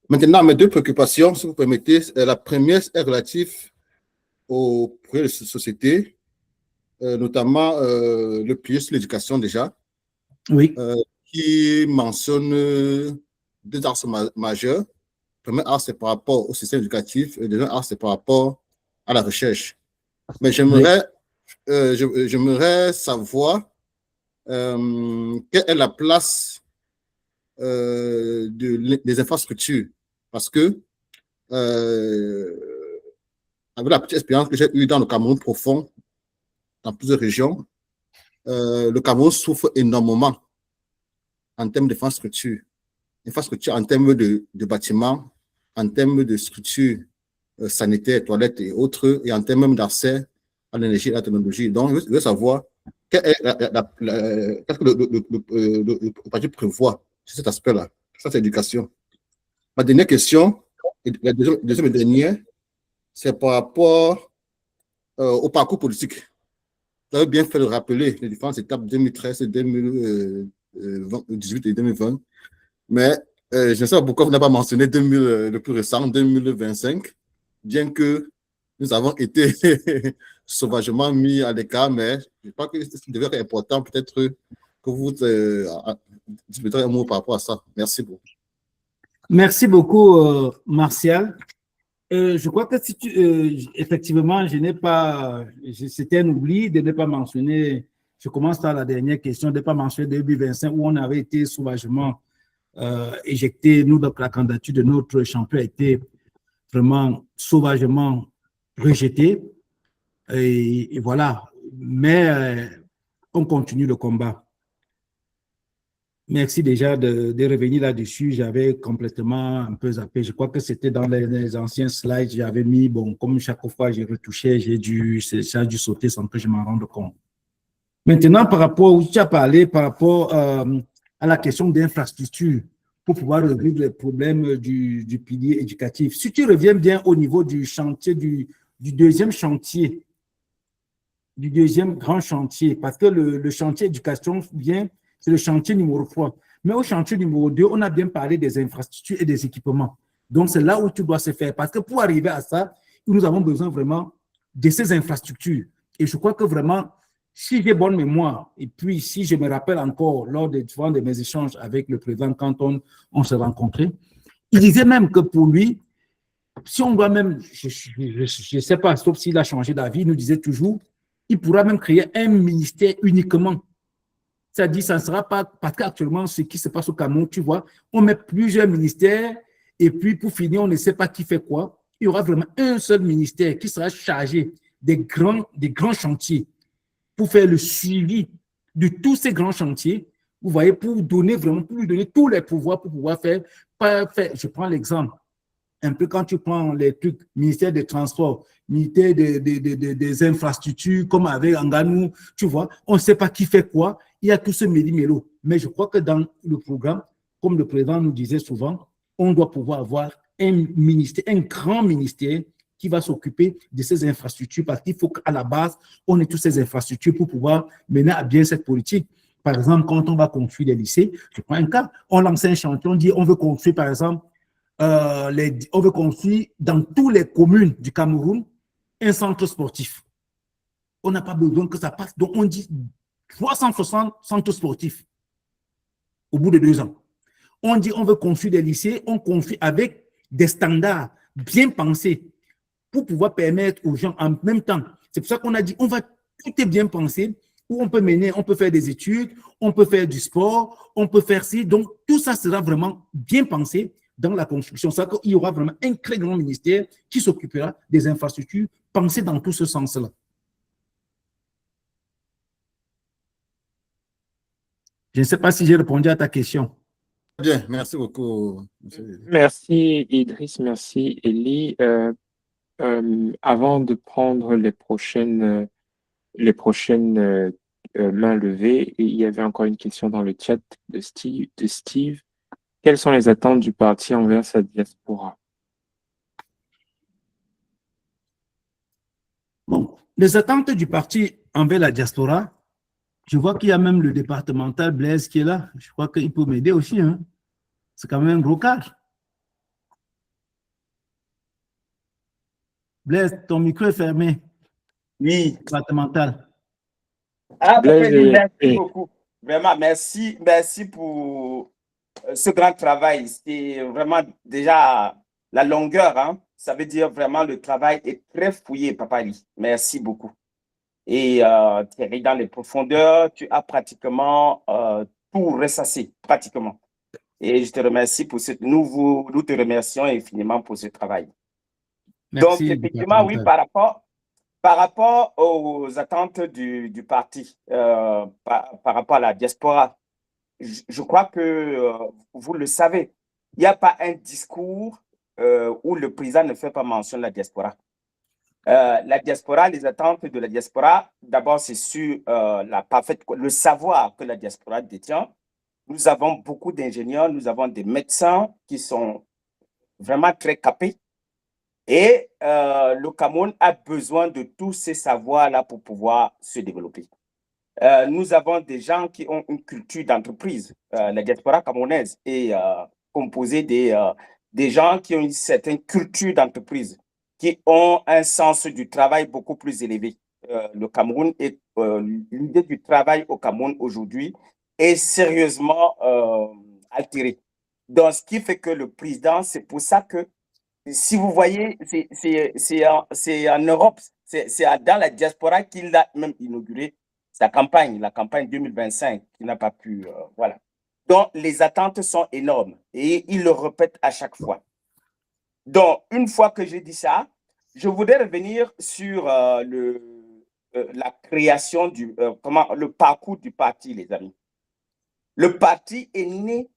Maintenant, mes deux préoccupations, si vous permettez, la première est relative aux projets de société, notamment le pilier sur l'éducation déjà, Oui. Qui mentionne deux axes majeurs. Le premier axe, c'est par rapport au système éducatif et le deuxième axe, c'est par rapport à la recherche. Mais j'aimerais savoir quelle est la place des infrastructures. Parce que, avec la petite expérience que j'ai eue dans le Cameroun profond, dans plusieurs régions, le Cameroun souffre énormément en termes d'infrastructures. Infrastructures en termes de bâtiments, en termes de structures sanitaires, toilettes et autres, et en termes même d'accès à l'énergie et à la technologie. Donc, je veux savoir qu'est-ce que le parti prévoit sur cet aspect-là. Ça, c'est l'éducation. Ma dernière question, et la deuxième et dernière, c'est par rapport au parcours politique. Vous avez bien fait de rappeler les différentes étapes 2013, 2018 et 2020. Mais je ne sais pas pourquoi vous n'avez pas mentionné le plus récent, 2025, bien que nous avons été sauvagement mis à l'écart, mais je crois que ce devait être important, peut-être que vous discuterez un mot par rapport à ça. Merci beaucoup. Merci beaucoup, Martial. Je crois que effectivement, c'était un oubli de ne pas mentionner, je commence par la dernière question, de ne pas mentionner 2025 où on avait été sauvagement éjecté. Nous, donc, la candidature de notre champion a été vraiment sauvagement rejetée. Et voilà. Mais on continue le combat. Merci déjà de revenir là-dessus. J'avais complètement un peu zappé. Je crois que c'était dans les anciens slides. J'avais mis, bon, comme chaque fois j'ai retouché, ça a dû sauter sans que je m'en rende compte. Maintenant, par rapport où tu as parlé, par rapport à la question d'infrastructure, pour pouvoir résoudre les problèmes du pilier éducatif. Si tu reviens bien au niveau du chantier, du deuxième chantier, du deuxième grand chantier, parce que le chantier éducation vient, c'est le chantier numéro 3. Mais au chantier numéro 2, on a bien parlé des infrastructures et des équipements. Donc, c'est là où tout doit se faire. Parce que pour arriver à ça, nous avons besoin vraiment de ces infrastructures. Et je crois que vraiment, si j'ai bonne mémoire, et puis si je me rappelle encore lors de mes échanges avec le président quand on s'est rencontrés, il disait même que pour lui, si on doit même, je ne sais pas, sauf s'il a changé d'avis, il nous disait toujours, il pourra même créer un ministère uniquement. C'est-à-dire, ça ne sera pas, parce qu'actuellement, ce qui se passe au Cameroun, tu vois, on met plusieurs ministères et puis pour finir, on ne sait pas qui fait quoi. Il y aura vraiment un seul ministère qui sera chargé des grands chantiers pour faire le suivi de tous ces grands chantiers, vous voyez, pour lui donner tous les pouvoirs pour pouvoir faire. Je prends l'exemple, un peu quand tu prends les trucs, ministère des Transports, ministère des Infrastructures, comme avec Anganou, tu vois, on ne sait pas qui fait quoi, il y a tout ce méli-mélo. Mais je crois que dans le programme, comme le président nous disait souvent, on doit pouvoir avoir un ministère, un grand ministère qui va s'occuper de ces infrastructures parce qu'il faut qu'à la base, on ait toutes ces infrastructures pour pouvoir mener à bien cette politique. Par exemple, quand on va construire des lycées, je prends un cas, on lance un chantier, on dit on veut construire, par exemple, on veut construire dans toutes les communes du Cameroun un centre sportif. On n'a pas besoin que ça passe. Donc, on dit 360 centres sportifs au bout de 2 ans. On dit on veut construire des lycées, on construit avec des standards bien pensés pour pouvoir permettre aux gens en même temps. C'est pour ça qu'on a dit tout est bien pensé, où on peut faire des études, on peut faire du sport, on peut faire ci. Donc, tout ça sera vraiment bien pensé dans la construction. C'est-à-dire qu'il y aura vraiment un très grand ministère qui s'occupera des infrastructures, pensé dans tout ce sens-là. Je ne sais pas si j'ai répondu à ta question. Bien, merci beaucoup. Merci Idriss, merci Elie. Avant de prendre les prochaines mains levées, il y avait encore une question dans le chat de Steve. Quelles sont les attentes du parti envers sa diaspora? Bon, les attentes du parti envers la diaspora, je vois qu'il y a même le départemental Blaise qui est là. Je crois qu'il peut m'aider aussi. Hein. C'est quand même un gros cadre. Blaise, ton micro est fermé. Oui. Départemental. Ah, Blaise merci beaucoup. Vraiment, merci pour ce grand travail. C'est vraiment déjà la longueur. Hein. Ça veut dire vraiment le travail est très fouillé, Papa Lee. Merci beaucoup. Et tu es dans les profondeurs, tu as pratiquement tout ressassé, pratiquement. Et je te remercie pour ce... Nous te remercions infiniment pour ce travail. Merci, donc, effectivement, oui, par rapport aux attentes du parti, par rapport à la diaspora, je crois que vous le savez, il n'y a pas un discours où le président ne fait pas mention de la diaspora. La diaspora, les attentes de la diaspora, d'abord, c'est sur le savoir que la diaspora détient. Nous avons beaucoup d'ingénieurs, nous avons des médecins qui sont vraiment très capés. Et le Cameroun a besoin de tous ces savoirs-là pour pouvoir se développer. Nous avons des gens qui ont une culture d'entreprise. La diaspora camerounaise est composée des gens qui ont une certaine culture d'entreprise, qui ont un sens du travail beaucoup plus élevé. Le Cameroun est l'idée du travail au Cameroun aujourd'hui est sérieusement altérée. Donc, ce qui fait que le président, c'est pour ça que si vous voyez, c'est en Europe, c'est dans la diaspora qu'il a même inauguré sa campagne, la campagne 2025, qui n'a pas pu, voilà. Donc, les attentes sont énormes et il le répète à chaque fois. Donc, une fois que j'ai dit ça, je voudrais revenir sur la création le parcours du parti, les amis. Le parti est né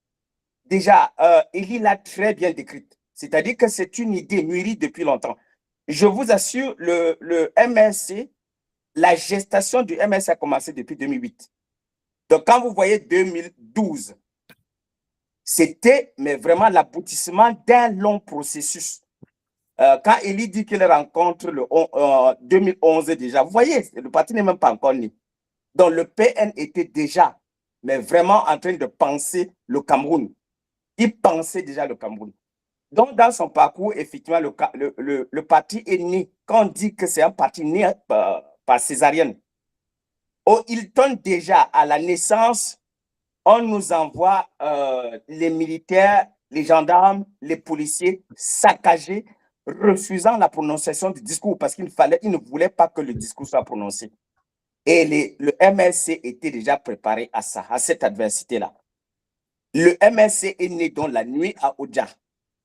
déjà, Elie l'a très bien décrite. C'est-à-dire que c'est une idée mûrie depuis longtemps. Je vous assure, le MRC, la gestation du MRC a commencé depuis 2008. Donc, quand vous voyez 2012, c'était mais vraiment l'aboutissement d'un long processus. Quand Elie dit qu'il rencontre le 2011 déjà, vous voyez, le parti n'est même pas encore né. Donc, le PN était déjà, mais vraiment en train de penser le Cameroun. Il pensait déjà le Cameroun. Donc, dans son parcours, effectivement, le parti est né. Quand on dit que c'est un parti né par césarienne, il donne déjà à la naissance, on nous envoie les militaires, les gendarmes, les policiers saccagés, refusant la prononciation du discours parce qu'ils ne voulaient pas que le discours soit prononcé. Et le MRC était déjà préparé à ça, à cette adversité-là. Le MRC est né dans la nuit à Oudja.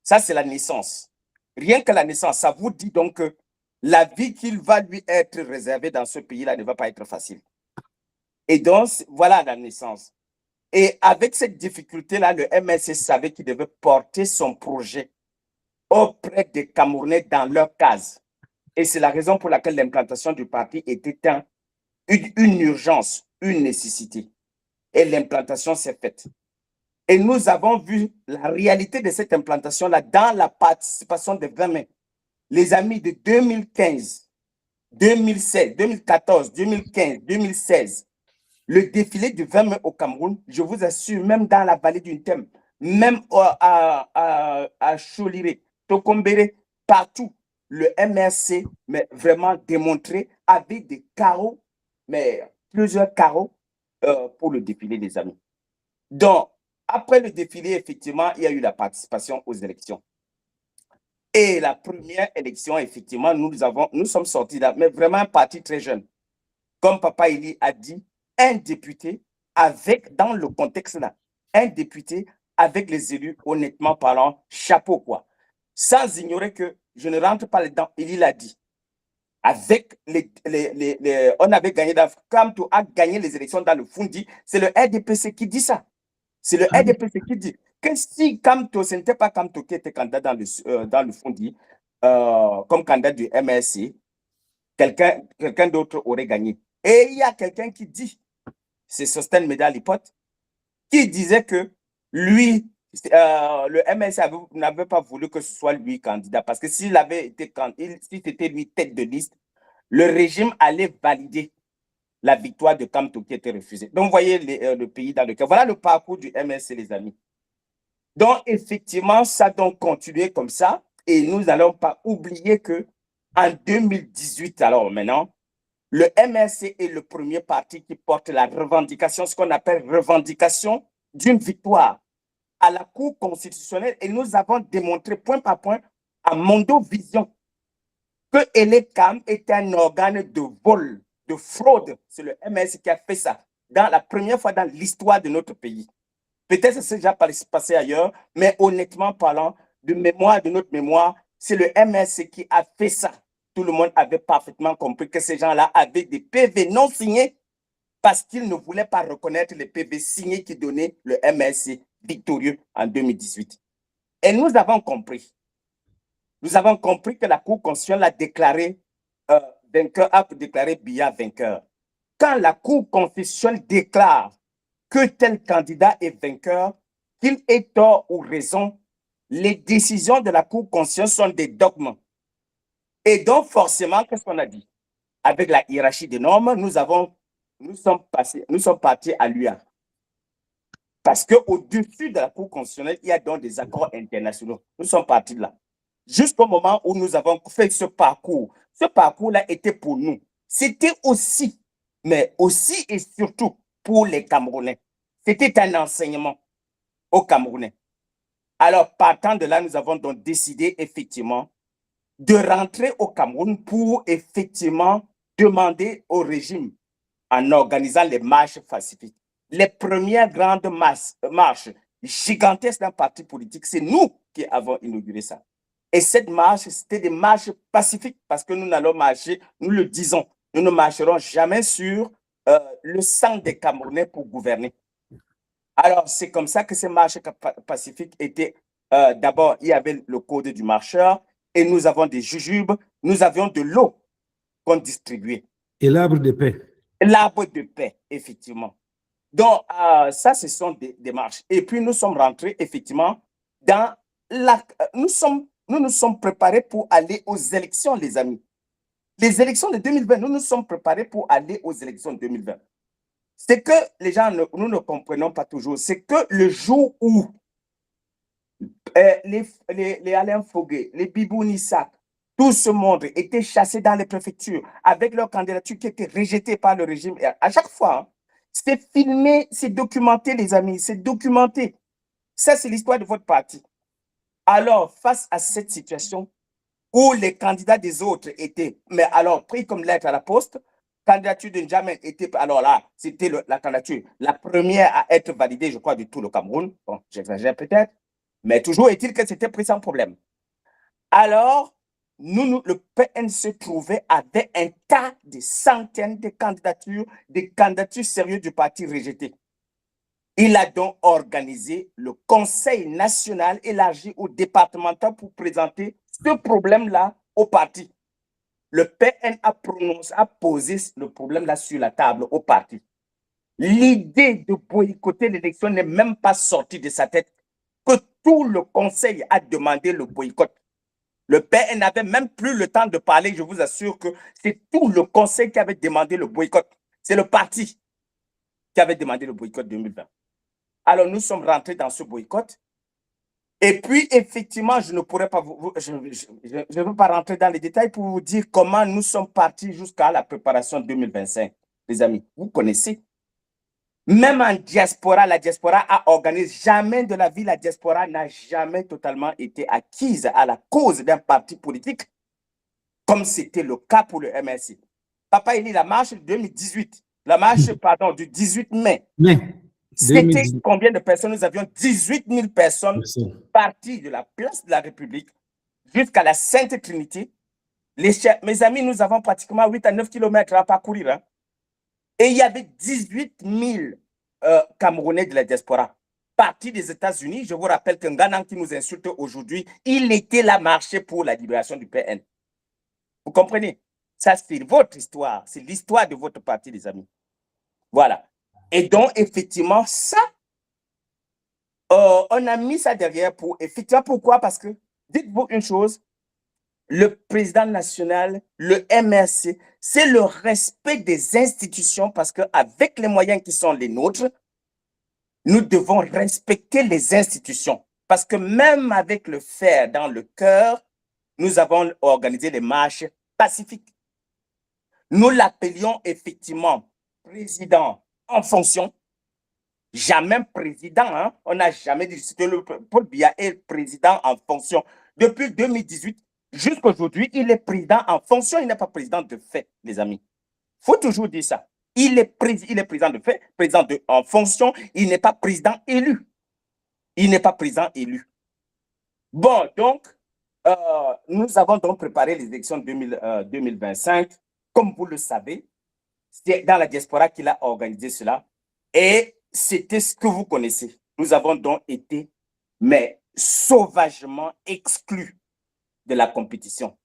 Ça, c'est la naissance. Rien que la naissance, ça vous dit donc que la vie qu'il va lui être réservée dans ce pays-là ne va pas être facile. Et donc, voilà la naissance. Et avec cette difficulté-là, le MRC savait qu'il devait porter son projet auprès des Camerounais dans leur case. Et c'est la raison pour laquelle l'implantation du parti était une urgence, une nécessité. Et l'implantation s'est faite. Et nous avons vu la réalité de cette implantation-là dans la participation des 20 mai. Les amis, de 2015, 2016, 2014, 2015, 2016, le défilé du 20 mai au Cameroun, je vous assure, même dans la vallée du Ntem, même à Choliré, Tokombéré, partout, le MRC, mais vraiment démontré, avait des carreaux, mais plusieurs carreaux pour le défilé des amis. Donc, après le défilé, effectivement, il y a eu la participation aux élections. Et la première élection, effectivement, nous sommes sortis là, mais vraiment un parti très jeune. Comme Papa Elie a dit, un député avec, dans le contexte là, un député avec les élus, honnêtement parlant, chapeau quoi. Sans ignorer que je ne rentre pas là-dedans, il l'a dit. Avec on avait gagné, Kamto a gagné les élections dans le Fundi, c'est le RDPC qui dit ça. C'est le RDPC qui dit que si Kamto, ce n'était pas Kamto qui était candidat dans le Fundi, comme candidat du MSC, quelqu'un d'autre aurait gagné. Et il y a quelqu'un qui dit, c'est Sosten Medalipot, qui disait que lui, le MSC n'avait pas voulu que ce soit lui candidat, parce que s'il avait été si c'était lui tête de liste, le régime allait valider la victoire de Kamto qui était refusée. Donc, vous voyez le pays dans lequel... Voilà le parcours du MSC, les amis. Donc, effectivement, ça a donc continué comme ça. Et nous n'allons pas oublier que en 2018, alors maintenant, le MSC est le premier parti qui porte la revendication, ce qu'on appelle revendication d'une victoire à la Cour constitutionnelle. Et nous avons démontré point par point à Mondovision que ELECAM est un organe de vol, de fraude. C'est le MSC qui a fait ça, dans la première fois dans l'histoire de notre pays. Peut-être que c'est déjà passé ailleurs, mais honnêtement parlant, de notre mémoire, c'est le MSC qui a fait ça. Tout le monde avait parfaitement compris que ces gens-là avaient des PV non signés parce qu'ils ne voulaient pas reconnaître les PV signés qui donnaient le MSC victorieux en 2018. Et nous avons compris. Nous avons compris que la Cour constitutionnelle a déclaré vainqueur, a déclaré Biya vainqueur. Quand la Cour constitutionnelle déclare que tel candidat est vainqueur, qu'il ait tort ou raison, les décisions de la Cour constitutionnelle sont des dogmes. Et donc, forcément, qu'est-ce qu'on a dit? Avec la hiérarchie des normes, nous sommes partis à l'UA. Parce qu'au-dessus de la Cour constitutionnelle, il y a donc des accords internationaux. Nous sommes partis de là. Jusqu'au moment où nous avons fait ce parcours. Ce parcours-là était pour nous. C'était aussi, mais aussi et surtout pour les Camerounais. C'était un enseignement aux Camerounais. Alors, partant de là, nous avons donc décidé effectivement de rentrer au Cameroun pour effectivement demander au régime, en organisant les marches pacifiques, les premières grandes marches gigantesques d'un parti politique, c'est nous qui avons inauguré ça. Et cette marche, c'était des marches pacifiques parce que nous n'allons marcher, nous le disons, nous ne marcherons jamais sur le sang des Camerounais pour gouverner. Alors, c'est comme ça que ces marches pacifiques étaient, d'abord, il y avait le code du marcheur et nous avons des jujubes, nous avions de l'eau qu'on distribuait. Et l'arbre de paix. L'arbre de paix, effectivement. Donc, ça, ce sont des marches. Et puis, nous sommes rentrés, effectivement, dans la... Nous nous sommes préparés pour aller aux élections, les amis. Les élections de 2020, nous nous sommes préparés pour aller aux élections de 2020. C'est que les gens, nous ne comprenons pas toujours, c'est que le jour où les Alain Foguet, les Bibou Nissak, tout ce monde était chassé dans les préfectures avec leur candidature qui était rejetée par le régime. Et à chaque fois, hein, c'est filmé, c'est documenté, les amis, c'est documenté. Ça, c'est l'histoire de votre parti. Alors, face à cette situation où les candidats des autres étaient, mais alors pris comme lettre à la poste, candidature de N'Djamena était, alors là, c'était la candidature, la première à être validée, je crois, de tout le Cameroun. Bon, j'exagère peut-être, mais toujours est-il que c'était pris sans problème. Alors, le PN se trouvait avec un tas de centaines de candidatures sérieuses du parti rejetées. Il a donc organisé le Conseil national élargi au départemental pour présenter ce problème-là au parti. Le PN a posé le problème-là sur la table au parti. L'idée de boycotter l'élection n'est même pas sortie de sa tête, que tout le conseil a demandé le boycott. Le PN n'avait même plus le temps de parler, je vous assure que c'est tout le conseil qui avait demandé le boycott. C'est le parti qui avait demandé le boycott 2020. Alors, nous sommes rentrés dans ce boycott. Et puis, effectivement, je ne pourrais pas je ne veux pas rentrer dans les détails pour vous dire comment nous sommes partis jusqu'à la préparation 2025. Les amis, vous connaissez. Même en diaspora, la diaspora a organisé. Jamais de la vie, la diaspora n'a jamais totalement été acquise à la cause d'un parti politique, comme c'était le cas pour le MSC. Papa Eli, la marche de 2018, La marche, pardon, du 18 mai. Mais, C'était 2018. combien de personnes? Nous avions 18 000 personnes Personnes. parties de la place de la République jusqu'à la Sainte Trinité. Mes amis, nous avons pratiquement 8 à 9 kilomètres à parcourir. Hein. Et il y avait 18 000 Camerounais de la diaspora partis des États-Unis. Je vous rappelle qu'un Ghanan qui nous insulte aujourd'hui, il était là marché pour la libération du PN. Vous comprenez? Ça, c'est votre histoire. C'est l'histoire de votre parti, les amis. Voilà. Et donc, effectivement, ça, on a mis ça derrière pour... Effectivement, pourquoi? Parce que, dites-vous une chose, le président national, le MRC, c'est le respect des institutions parce qu'avec les moyens qui sont les nôtres, nous devons respecter les institutions. Parce que même avec le fer dans le cœur, nous avons organisé des marches pacifiques. Nous l'appelions effectivement président en fonction. Jamais président, hein? On n'a jamais dit que le Paul Biya est président en fonction. Depuis 2018, jusqu'à aujourd'hui, il est président en fonction, il n'est pas président de fait, les amis. Il faut toujours dire ça. Il est président de fait, en fonction, il n'est pas président élu. Il n'est pas président élu. Bon, donc, nous avons donc préparé les élections 2025. Comme vous le savez, c'est dans la diaspora qu'il a organisé cela. Et c'était ce que vous connaissez. Nous avons donc été, mais sauvagement exclus de la compétition.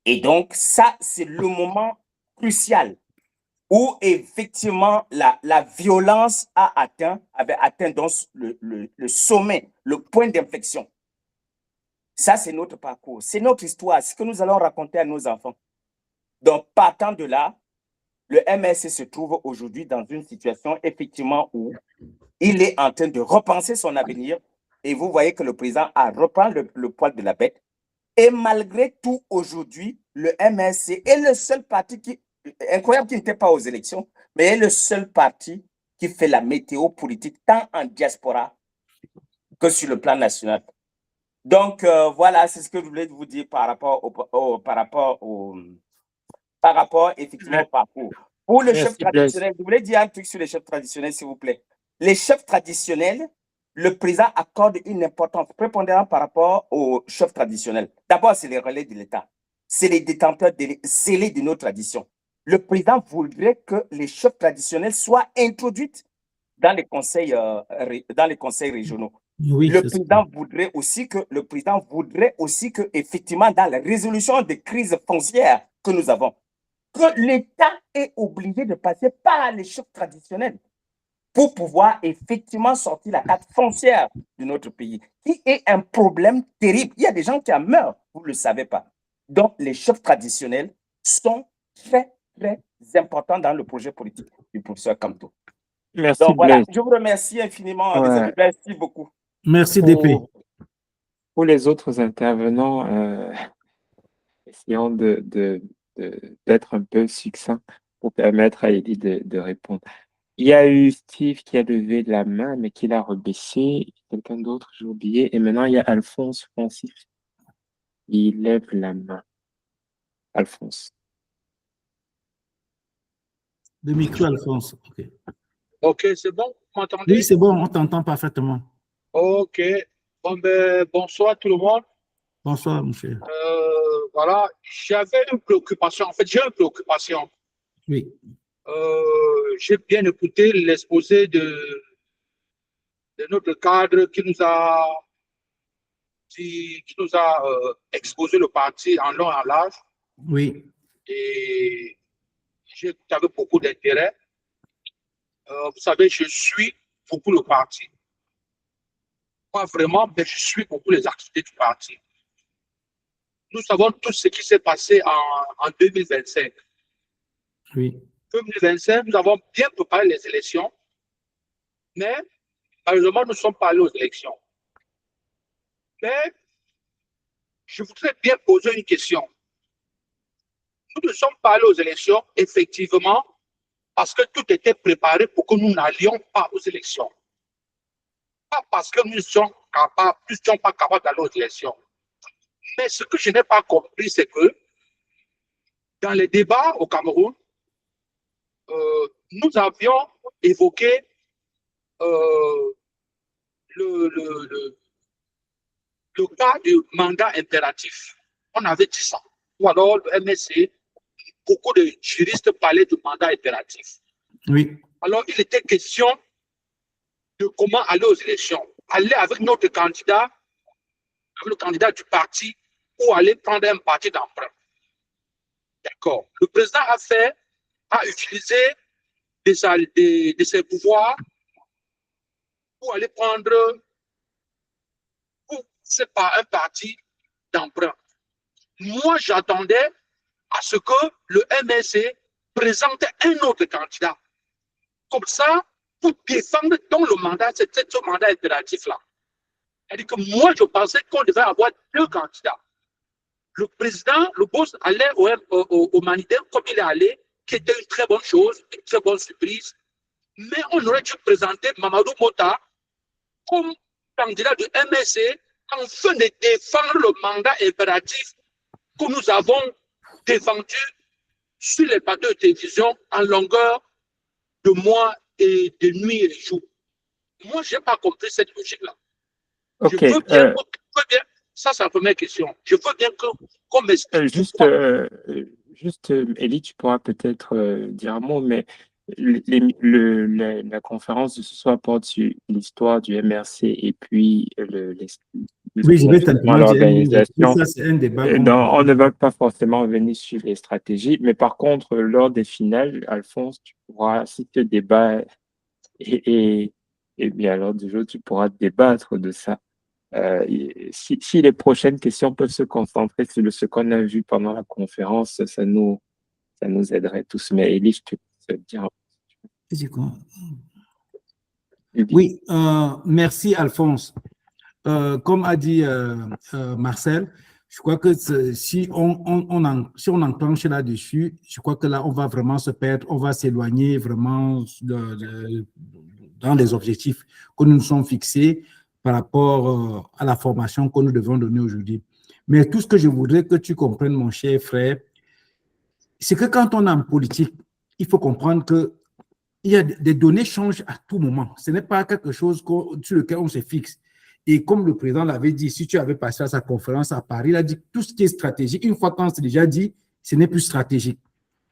Et donc, ça, c'est le moment crucial où effectivement la violence avait atteint donc le sommet, le point d'inflexion. Ça, c'est notre parcours, c'est notre histoire, ce que nous allons raconter à nos enfants. Donc, partant de là, le MRC se trouve aujourd'hui dans une situation effectivement où il est en train de repenser son avenir et vous voyez que le président a repris le poil de la bête. Et malgré tout, aujourd'hui, le MRC est le seul parti qui, incroyable qu'il n'était pas aux élections, mais est le seul parti qui fait la météo politique tant en diaspora que sur le plan national. Donc, voilà, c'est ce que je voulais vous dire par rapport effectivement au parcours. Pour le chef traditionnel, je voulais dire un truc sur les chefs traditionnels, s'il vous plaît. Les chefs traditionnels, le président accorde une importance prépondérante par rapport aux chefs traditionnels. D'abord, c'est les relais de l'État. C'est les détenteurs scellés de nos traditions. Le président voudrait que les chefs traditionnels soient introduits dans les conseils régionaux. Oui, le président voudrait aussi que, effectivement, dans la résolution des crises foncières que nous avons, que l'État est obligé de passer par les chefs traditionnels pour pouvoir effectivement sortir la carte foncière de notre pays, qui est un problème terrible. Il y a des gens qui en meurent, vous ne le savez pas. Donc, les chefs traditionnels sont très, très importants dans le projet politique du professeur Kamto. Merci, donc, voilà, Blaise. je vous remercie infiniment, Ouais. les amis. Merci beaucoup. Merci, DP. Pour les autres intervenants, essayons d'être un peu succinct pour permettre à Elie de répondre. Il y a eu Steve qui a levé la main, mais qui l'a rebaissé. Quelqu'un d'autre, j'ai oublié. Et maintenant, il y a Alphonse Francis. Il lève la main. Alphonse. Le micro, Alphonse. OK, Ok, c'est bon, vous m'entendez? Oui, c'est bon, on t'entend parfaitement. Ok, bon, ben, bonsoir tout le monde. Bonsoir, monsieur. Voilà, j'avais une préoccupation, en fait, j'ai une préoccupation. Oui. J'ai bien écouté l'exposé de notre cadre qui nous a exposé le parti en long et en large. Oui. Et j'avais beaucoup d'intérêt. Vous savez, je suis beaucoup le parti. Moi, vraiment, mais je suis beaucoup les activités du parti. Nous savons tout ce qui s'est passé en 2025. Oui. 2025, nous avons bien préparé les élections, mais malheureusement, nous ne sommes pas allés aux élections. Mais je voudrais bien poser une question. Nous ne sommes pas allés aux élections, effectivement, parce que tout était préparé pour que nous n'allions pas aux élections. Pas parce que nous ne sommes pas capables d'aller aux élections. Mais ce que je n'ai pas compris, c'est que dans les débats au Cameroun, nous avions évoqué le cas du mandat impératif. On avait dit ça. Ou alors le MSC, beaucoup de juristes parlaient du mandat impératif. Oui. Alors, il était question de comment aller aux élections. Aller avec notre candidat, avec le candidat du parti, ou aller prendre un parti d'emprunt. D'accord. Le président a utilisé de ses pouvoirs pour aller prendre, c'est pas un parti d'emprunt. Moi, j'attendais à ce que le MSC présente un autre candidat. Comme ça, pour défendre dans le mandat, c'est ce mandat impératif-là. C'est-à-dire que moi, je pensais qu'on devait avoir deux candidats. Le président, le boss allait au Manidem comme il est allé, qui était une très bonne chose, une très bonne surprise. Mais on aurait dû présenter Mamadou Mota comme candidat du MSC afin de défendre le mandat impératif que nous avons défendu sur les plateaux de télévision en longueur de mois et de nuits et de jours. Moi, je n'ai pas compris cette logique-là. Ok. Je veux bien, ça c'est la première question. Je veux bien qu'on m'explique. Juste, Elie, tu pourras peut-être dire un mot, mais la conférence de ce soir porte sur l'histoire du MRC et puis Oui, je vais simplement dire, l'organisation. ça c'est un débat. On ne va pas forcément revenir sur les stratégies, mais par contre, lors des finales, Alphonse, tu pourras, si ce débat et bien lors du jour, tu pourras débattre de ça. Si les prochaines questions peuvent se concentrer sur ce qu'on a vu pendant la conférence, ça nous aiderait tous. Mais Elie, je te dire. Oui, merci Alphonse. Comme a dit Marcel, je crois que si on enclenche là-dessus, je crois que là, on va vraiment se perdre, on va s'éloigner vraiment dans les objectifs que nous nous sommes fixés par rapport à la formation que nous devons donner aujourd'hui. Mais tout ce que je voudrais que tu comprennes, mon cher frère, c'est que quand on est en politique, il faut comprendre que il y a des données changent à tout moment. Ce n'est pas quelque chose sur lequel on se fixe. Et comme le président l'avait dit, si tu avais passé à sa conférence à Paris, il a dit que tout ce qui est stratégique, une fois qu'on s'est déjà dit, ce n'est plus stratégique.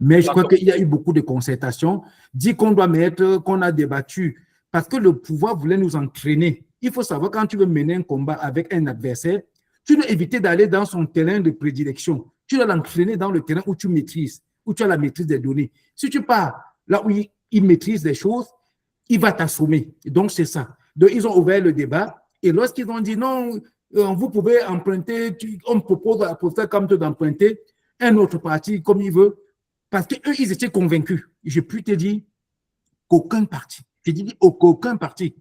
Mais je crois qu'il y a eu beaucoup de concertations. Dit qu'on doit mettre, qu'on a débattu, parce que le pouvoir voulait nous entraîner. Il faut savoir, quand tu veux mener un combat avec un adversaire, tu dois éviter d'aller dans son terrain de prédilection. Tu dois l'entraîner dans le terrain où tu maîtrises, où tu as la maîtrise des données. Si tu pars là où il maîtrise des choses, il va t'assommer. Donc, c'est ça. Donc, ils ont ouvert le débat. Et lorsqu'ils ont dit non, vous pouvez emprunter, on propose à la professeur comme d'emprunter un autre parti comme il veut, parce qu'eux, ils étaient convaincus. Je peux te dire qu'aucun parti, qu'aucun parti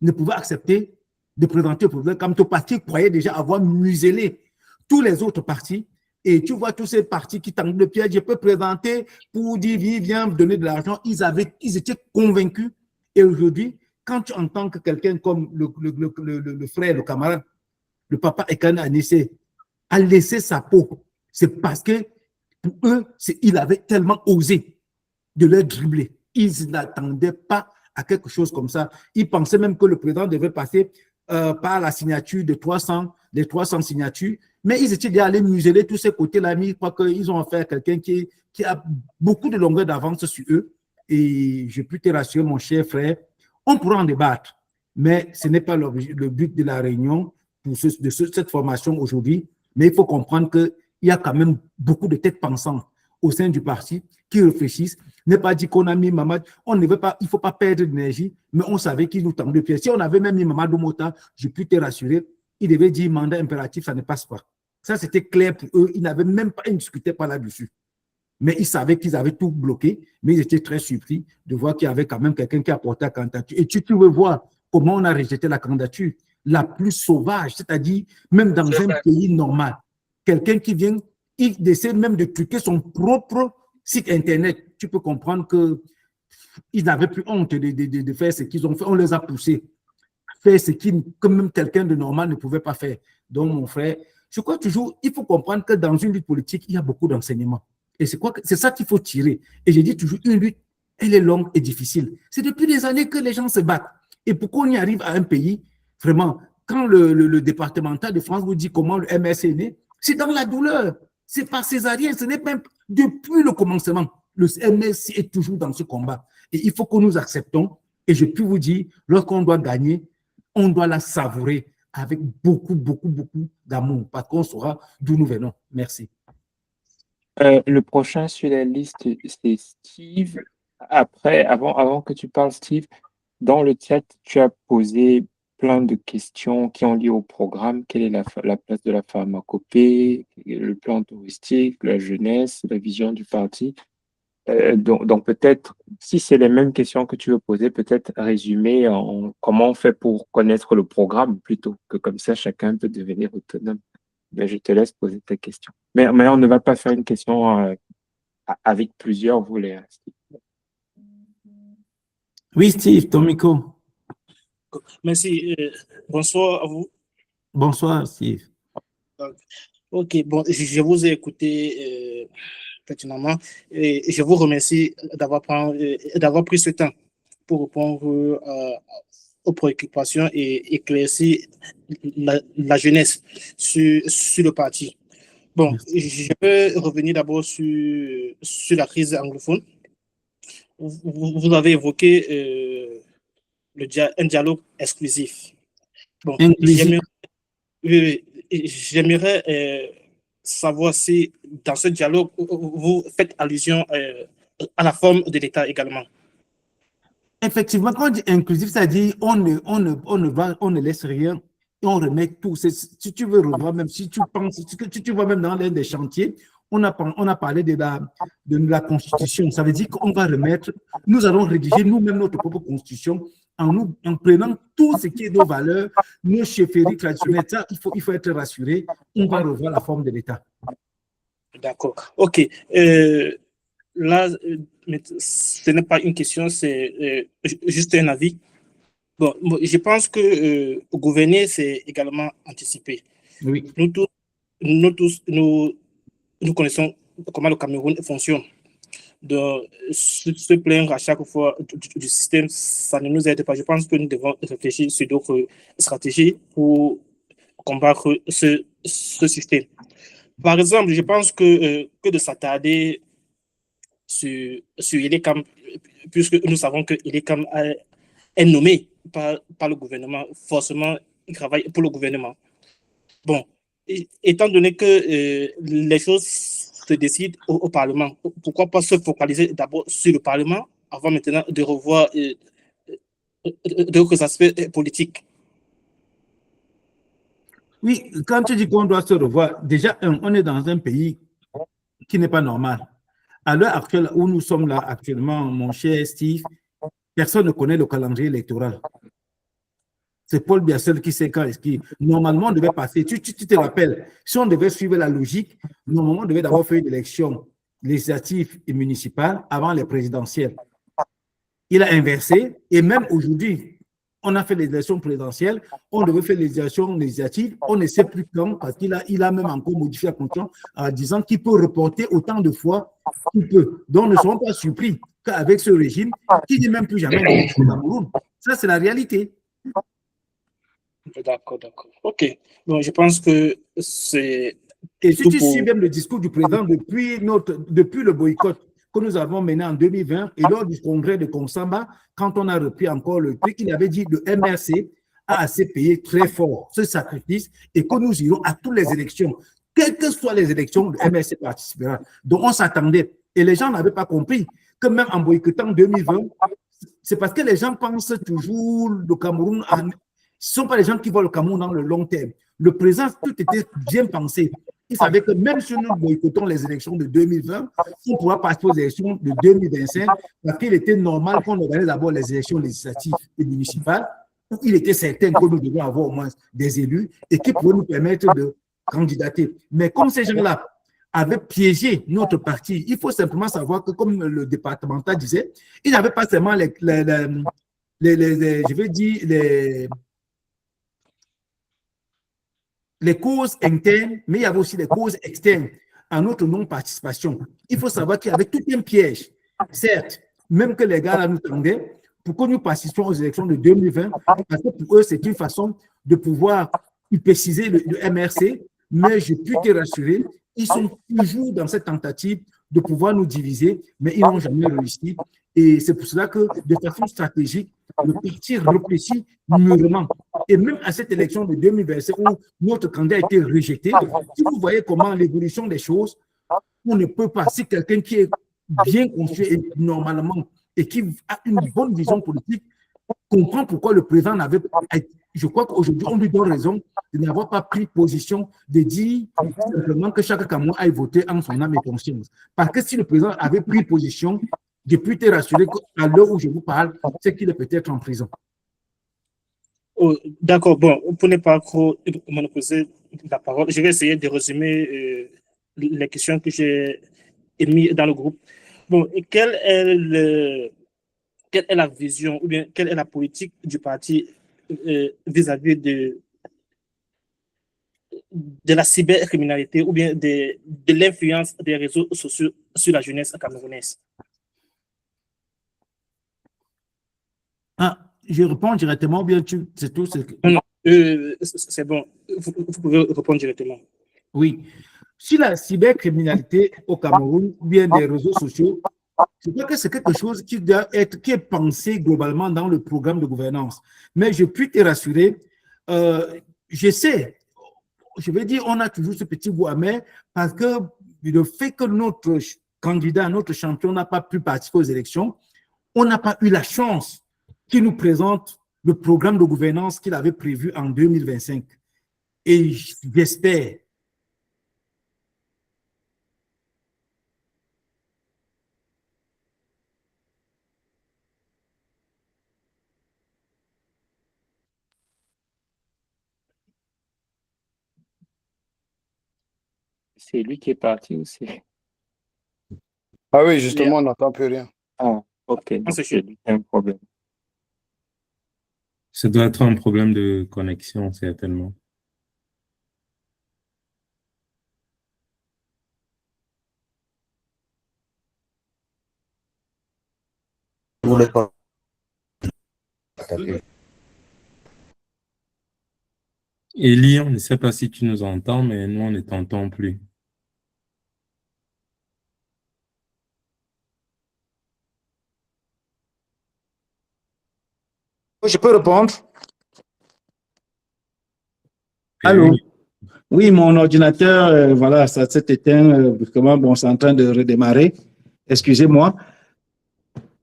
ne pouvait accepter de présenter le professeur comme parce qu'ils croyaient déjà avoir muselé tous les autres partis. Et tu vois tous ces partis qui tendent le piège, je peux présenter pour dire, viens me donner de l'argent. Ils étaient convaincus. Et aujourd'hui, quand tu entends que quelqu'un comme le frère, le camarade, le papa Ekane Anissé, a laissé sa peau, c'est parce que pour eux, il avait tellement osé de leur dribbler. Ils n'attendaient pas à quelque chose comme ça. Ils pensaient même que le président devait passer par la signature de 300 signatures, mais ils étaient déjà allés museler tous ces côtés-là. Je crois qu'ils ont affaire à quelqu'un qui a beaucoup de longueur d'avance sur eux. Et je peux te rassurer, mon cher frère, on pourra en débattre, mais ce n'est pas le but de la réunion de cette formation aujourd'hui. Mais il faut comprendre qu'il y a quand même beaucoup de têtes pensantes au sein du parti qui réfléchissent. Ne pas dire qu'on a mis Mamad, il ne faut pas perdre d'énergie, mais on savait qu'il nous tendait le pied. Si on avait même mis Mamadou Mota, je peux te rassurer, il devait dire mandat impératif, ça ne passe pas. Ça, c'était clair pour eux. Ils n'avaient même pas, ils ne discutaient pas là-dessus. Mais ils savaient qu'ils avaient tout bloqué, mais ils étaient très surpris de voir qu'il y avait quand même quelqu'un qui a porté la candidature. Et tu veux voir comment on a rejeté la candidature la plus sauvage, c'est-à-dire même dans un pays normal. Quelqu'un qui vient, il essaie même de truquer son propre site Internet. Tu peux comprendre qu'ils n'avaient plus honte de faire ce qu'ils ont fait. On les a poussés à faire ce que même quelqu'un de normal ne pouvait pas faire. Donc, mon frère, je crois toujours, il faut comprendre que dans une lutte politique, il y a beaucoup d'enseignements. Et c'est ça qu'il faut tirer. Et je dis toujours, une lutte elle est longue et difficile. C'est depuis des années que les gens se battent. Et pourquoi on y arrive à un pays, vraiment, quand le départemental de France vous dit comment le MRC est né, c'est dans la douleur. C'est par césarien, ce n'est même depuis le commencement. Le MRC est toujours dans ce combat. Et il faut que nous acceptons. Et je peux vous dire, lorsqu'on doit gagner, on doit la savourer avec beaucoup, beaucoup, beaucoup d'amour, parce qu'on saura d'où nous venons. Merci. Le prochain sur la liste, c'est Steve. Après, avant que tu parles, Steve, dans le chat, tu as posé plein de questions qui ont lié au programme. Quelle est la place de la pharmacopée, le plan touristique, la jeunesse, la vision du parti? Donc peut-être, si c'est les mêmes questions que tu veux poser, peut-être résumer en comment on fait pour connaître le programme plutôt que comme ça, chacun peut devenir autonome. Mais je te laisse poser tes questions. Mais on ne va pas faire une question avec plusieurs volets. Oui, Steve, ton micro. Merci. Bonsoir à vous. Bonsoir, Steve. Ok, bon, je vous ai écouté pertinemment et je vous remercie d'avoir pris ce temps pour répondre aux préoccupations et éclaircir la jeunesse sur le parti. Bon, je peux revenir d'abord sur la crise anglophone. Vous avez évoqué un dialogue exclusif. Bon, j'aimerais savoir si dans ce dialogue, vous faites allusion à la forme de l'État également. Effectivement, quand on dit inclusif, ça dit on ne laisse rien et on remet tout. Si tu veux revoir, même si tu penses, si tu vois même dans l'un des chantiers, on a parlé de la Constitution. Ça veut dire qu'on va remettre, nous allons rédiger nous-mêmes notre propre Constitution en prenant tout ce qui est nos valeurs, nos chefferies traditionnelles. Ça, il faut être rassuré. On va revoir la forme de l'État. D'accord. OK. Là, ce n'est pas une question, c'est juste un avis. Bon, je pense que gouverner, c'est également anticiper. Oui. Nous connaissons comment le Cameroun fonctionne. De se plaindre à chaque fois du système, ça ne nous aide pas. Je pense que nous devons réfléchir sur d'autres stratégies pour combattre ce système. Par exemple, je pense que de s'attarder sur Ilekam, puisque nous savons que Ilekam est nommé par le gouvernement, forcément, il travaille pour le gouvernement. Bon, étant donné que les choses se décident au Parlement, pourquoi pas se focaliser d'abord sur le Parlement avant maintenant de revoir d'autres aspects politiques? Oui, quand tu dis qu'on doit se revoir, déjà, on est dans un pays qui n'est pas normal. À l'heure actuelle où nous sommes là actuellement, mon cher Steve, personne ne connaît le calendrier électoral. C'est Paul Biassel qui sait quand est-ce qu'il... Normalement, on devait passer, tu te rappelles, si on devait suivre la logique, normalement, on devait d'abord faire une élection législative et municipale avant les présidentielles. Il a inversé, et même aujourd'hui, on a fait les élections présidentielles, on devait faire les élections législatives, on ne sait plus quand, parce qu'il a même encore modifié la constitution en disant qu'il peut reporter autant de fois qu'il peut. Donc, ne serons pas surpris qu'avec ce régime, qu'il n'y ait même plus jamais d'élection au Cameroun. Ça, c'est la réalité. D'accord. OK. Donc, je pense que c'est... Et si tu suis même le discours du président depuis le boycott que nous avons mené en 2020 et lors du congrès de Konsamba, quand on a repris encore le truc, il avait dit que le MRC a assez payé très fort ce sacrifice et que nous irons à toutes les élections. Quelles que soient les élections, le MRC participera. Donc, on s'attendait. Et les gens n'avaient pas compris que même en boycottant 2020, c'est parce que les gens pensent toujours le Cameroun. Ce ne sont pas les gens qui voient le Cameroun dans le long terme. Le président, tout était bien pensé. Il savait que même si nous boycottons les élections de 2020, on pourra participer aux élections de 2025 parce qu'il était normal qu'on organise d'abord les élections législatives et municipales où il était certain que nous devions avoir au moins des élus et qui pourraient nous permettre de candidater. Mais comme ces gens-là avaient piégé notre parti, il faut simplement savoir que, comme le départemental disait, ils n'avaient pas seulement les causes internes, mais il y avait aussi les causes externes à notre non-participation. Il faut savoir qu'il y avait tout un piège. Certes, même que les gars là nous tendaient, pour que nous participions aux élections de 2020, parce que pour eux, c'est une façon de pouvoir préciser le MRC, mais je puis te rassurer, ils sont toujours dans cette tentative de pouvoir nous diviser, mais ils n'ont jamais réussi. Et c'est pour cela que, de façon stratégique, le parti réfléchit mûrement. Et même à cette élection de 2025 où notre candidat a été rejeté, si vous voyez comment l'évolution des choses, on ne peut pas, si quelqu'un qui est bien construit et normalement et qui a une bonne vision politique comprend pourquoi le président n'avait pas. Je crois qu'aujourd'hui, on lui donne raison de n'avoir pas pris position, de dire simplement que chaque Cameroun aille voter en son âme et conscience. Parce que si le président avait pris position, je puis te rassurer qu'à l'heure où je vous parle, c'est qu'il est peut-être en prison. Oh, d'accord, bon, pour ne pas trop monopoliser la parole, je vais essayer de résumer les questions que j'ai émises dans le groupe. Bon, et quelle est la vision ou bien quelle est la politique du parti vis-à-vis de la cybercriminalité ou bien de l'influence des réseaux sociaux sur la jeunesse camerounaise? Je réponds directement ou bien c'est tout? Non, c'est bon, vous pouvez répondre directement. Oui. Si la cybercriminalité au Cameroun ou bien des réseaux sociaux, je crois que c'est quelque chose qui est pensé globalement dans le programme de gouvernance. Mais je puis te rassurer, je sais, je vais dire, on a toujours ce petit goût amer parce que le fait que notre candidat, notre champion n'a pas pu participer aux élections, on n'a pas eu la chance qu'il nous présente le programme de gouvernance qu'il avait prévu en 2025. Et j'espère C'est lui qui est parti aussi. Ah oui, justement, on n'entend plus rien. Ah, ok, donc c'est lui qui a un problème. Ça doit être un problème de connexion, certainement. Vous voulez pas. Élie, on ne sait pas si tu nous entends, mais nous, on ne t'entend plus. Je peux répondre? Allô? Oui, mon ordinateur, voilà, ça s'est éteint. Bon, c'est en train de redémarrer. Excusez-moi.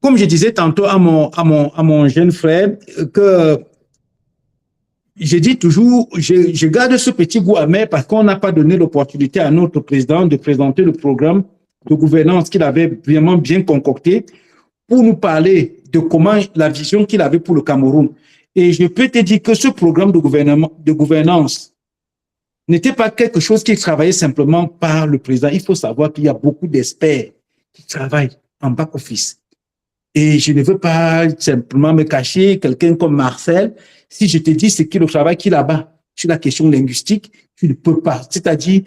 Comme je disais tantôt à mon jeune frère, que je dis toujours, je garde ce petit goût amer parce qu'on n'a pas donné l'opportunité à notre président de présenter le programme de gouvernance qu'il avait vraiment bien concocté pour nous parler de comment la vision qu'il avait pour le Cameroun. Et je peux te dire que ce programme de gouvernance n'était pas quelque chose qui travaillait simplement par le président. Il faut savoir qu'il y a beaucoup d'experts qui travaillent en back-office. Et je ne veux pas simplement me cacher, quelqu'un comme Marcel, si je te dis ce qui est le travail qu'il a là-bas sur la question linguistique, tu ne peux pas. C'est-à-dire,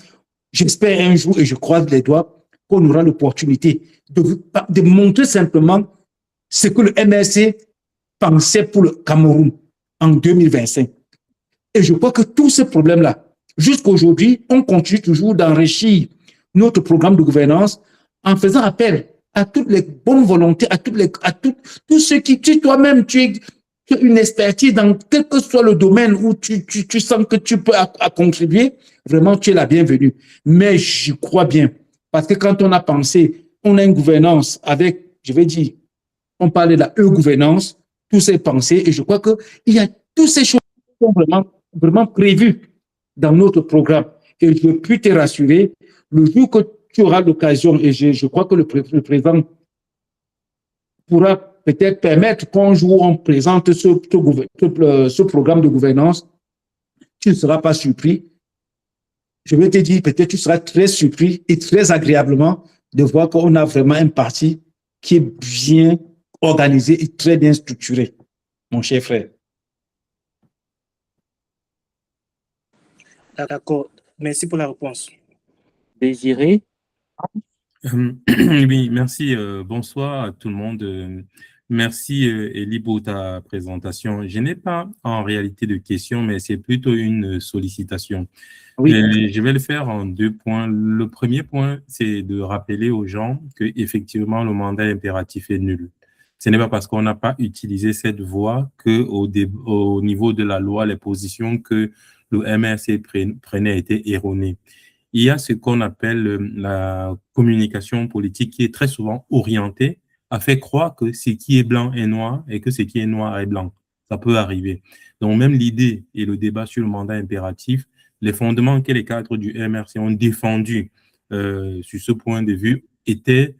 j'espère un jour, et je croise les doigts, qu'on aura l'opportunité de montrer simplement ce que le MRC pensait pour le Cameroun en 2025. Et je crois que tous ces problèmes-là, jusqu'à aujourd'hui, on continue toujours d'enrichir notre programme de gouvernance en faisant appel à toutes les bonnes volontés, à tous ceux qui, toi-même, tu as une expertise dans quel que soit le domaine où tu sens que tu peux contribuer, vraiment, tu es la bienvenue. Mais je crois bien, parce que quand on a pensé, on a une gouvernance avec, je vais dire, on parlait de la e-gouvernance, tous ces pensées, et je crois qu'il y a toutes ces choses qui sont vraiment prévues dans notre programme. Et je peux te rassurer, le jour que tu auras l'occasion, et je crois que le président pourra peut-être permettre qu'un jour on présente ce programme de gouvernance, tu ne seras pas surpris. Je vais te dire, peut-être tu seras très surpris et très agréablement de voir qu'on a vraiment un parti qui est bien organisé et très bien structuré, mon cher frère. D'accord, merci pour la réponse. Désiré? Oui, merci. Bonsoir à tout le monde. Merci, Elie, pour ta présentation. Je n'ai pas en réalité de questions, mais c'est plutôt une sollicitation. Oui. Et je vais le faire en 2 points. Le premier point, c'est de rappeler aux gens que effectivement le mandat impératif est nul. Ce n'est pas parce qu'on n'a pas utilisé cette voie que au niveau de la loi, les positions que le MRC prenait étaient erronées. Il y a ce qu'on appelle la communication politique qui est très souvent orientée à faire croire que ce qui est blanc est noir et que ce qui est noir est blanc. Ça peut arriver. Donc, même l'idée et le débat sur le mandat impératif, les fondements que les cadres du MRC ont défendus sur ce point de vue étaient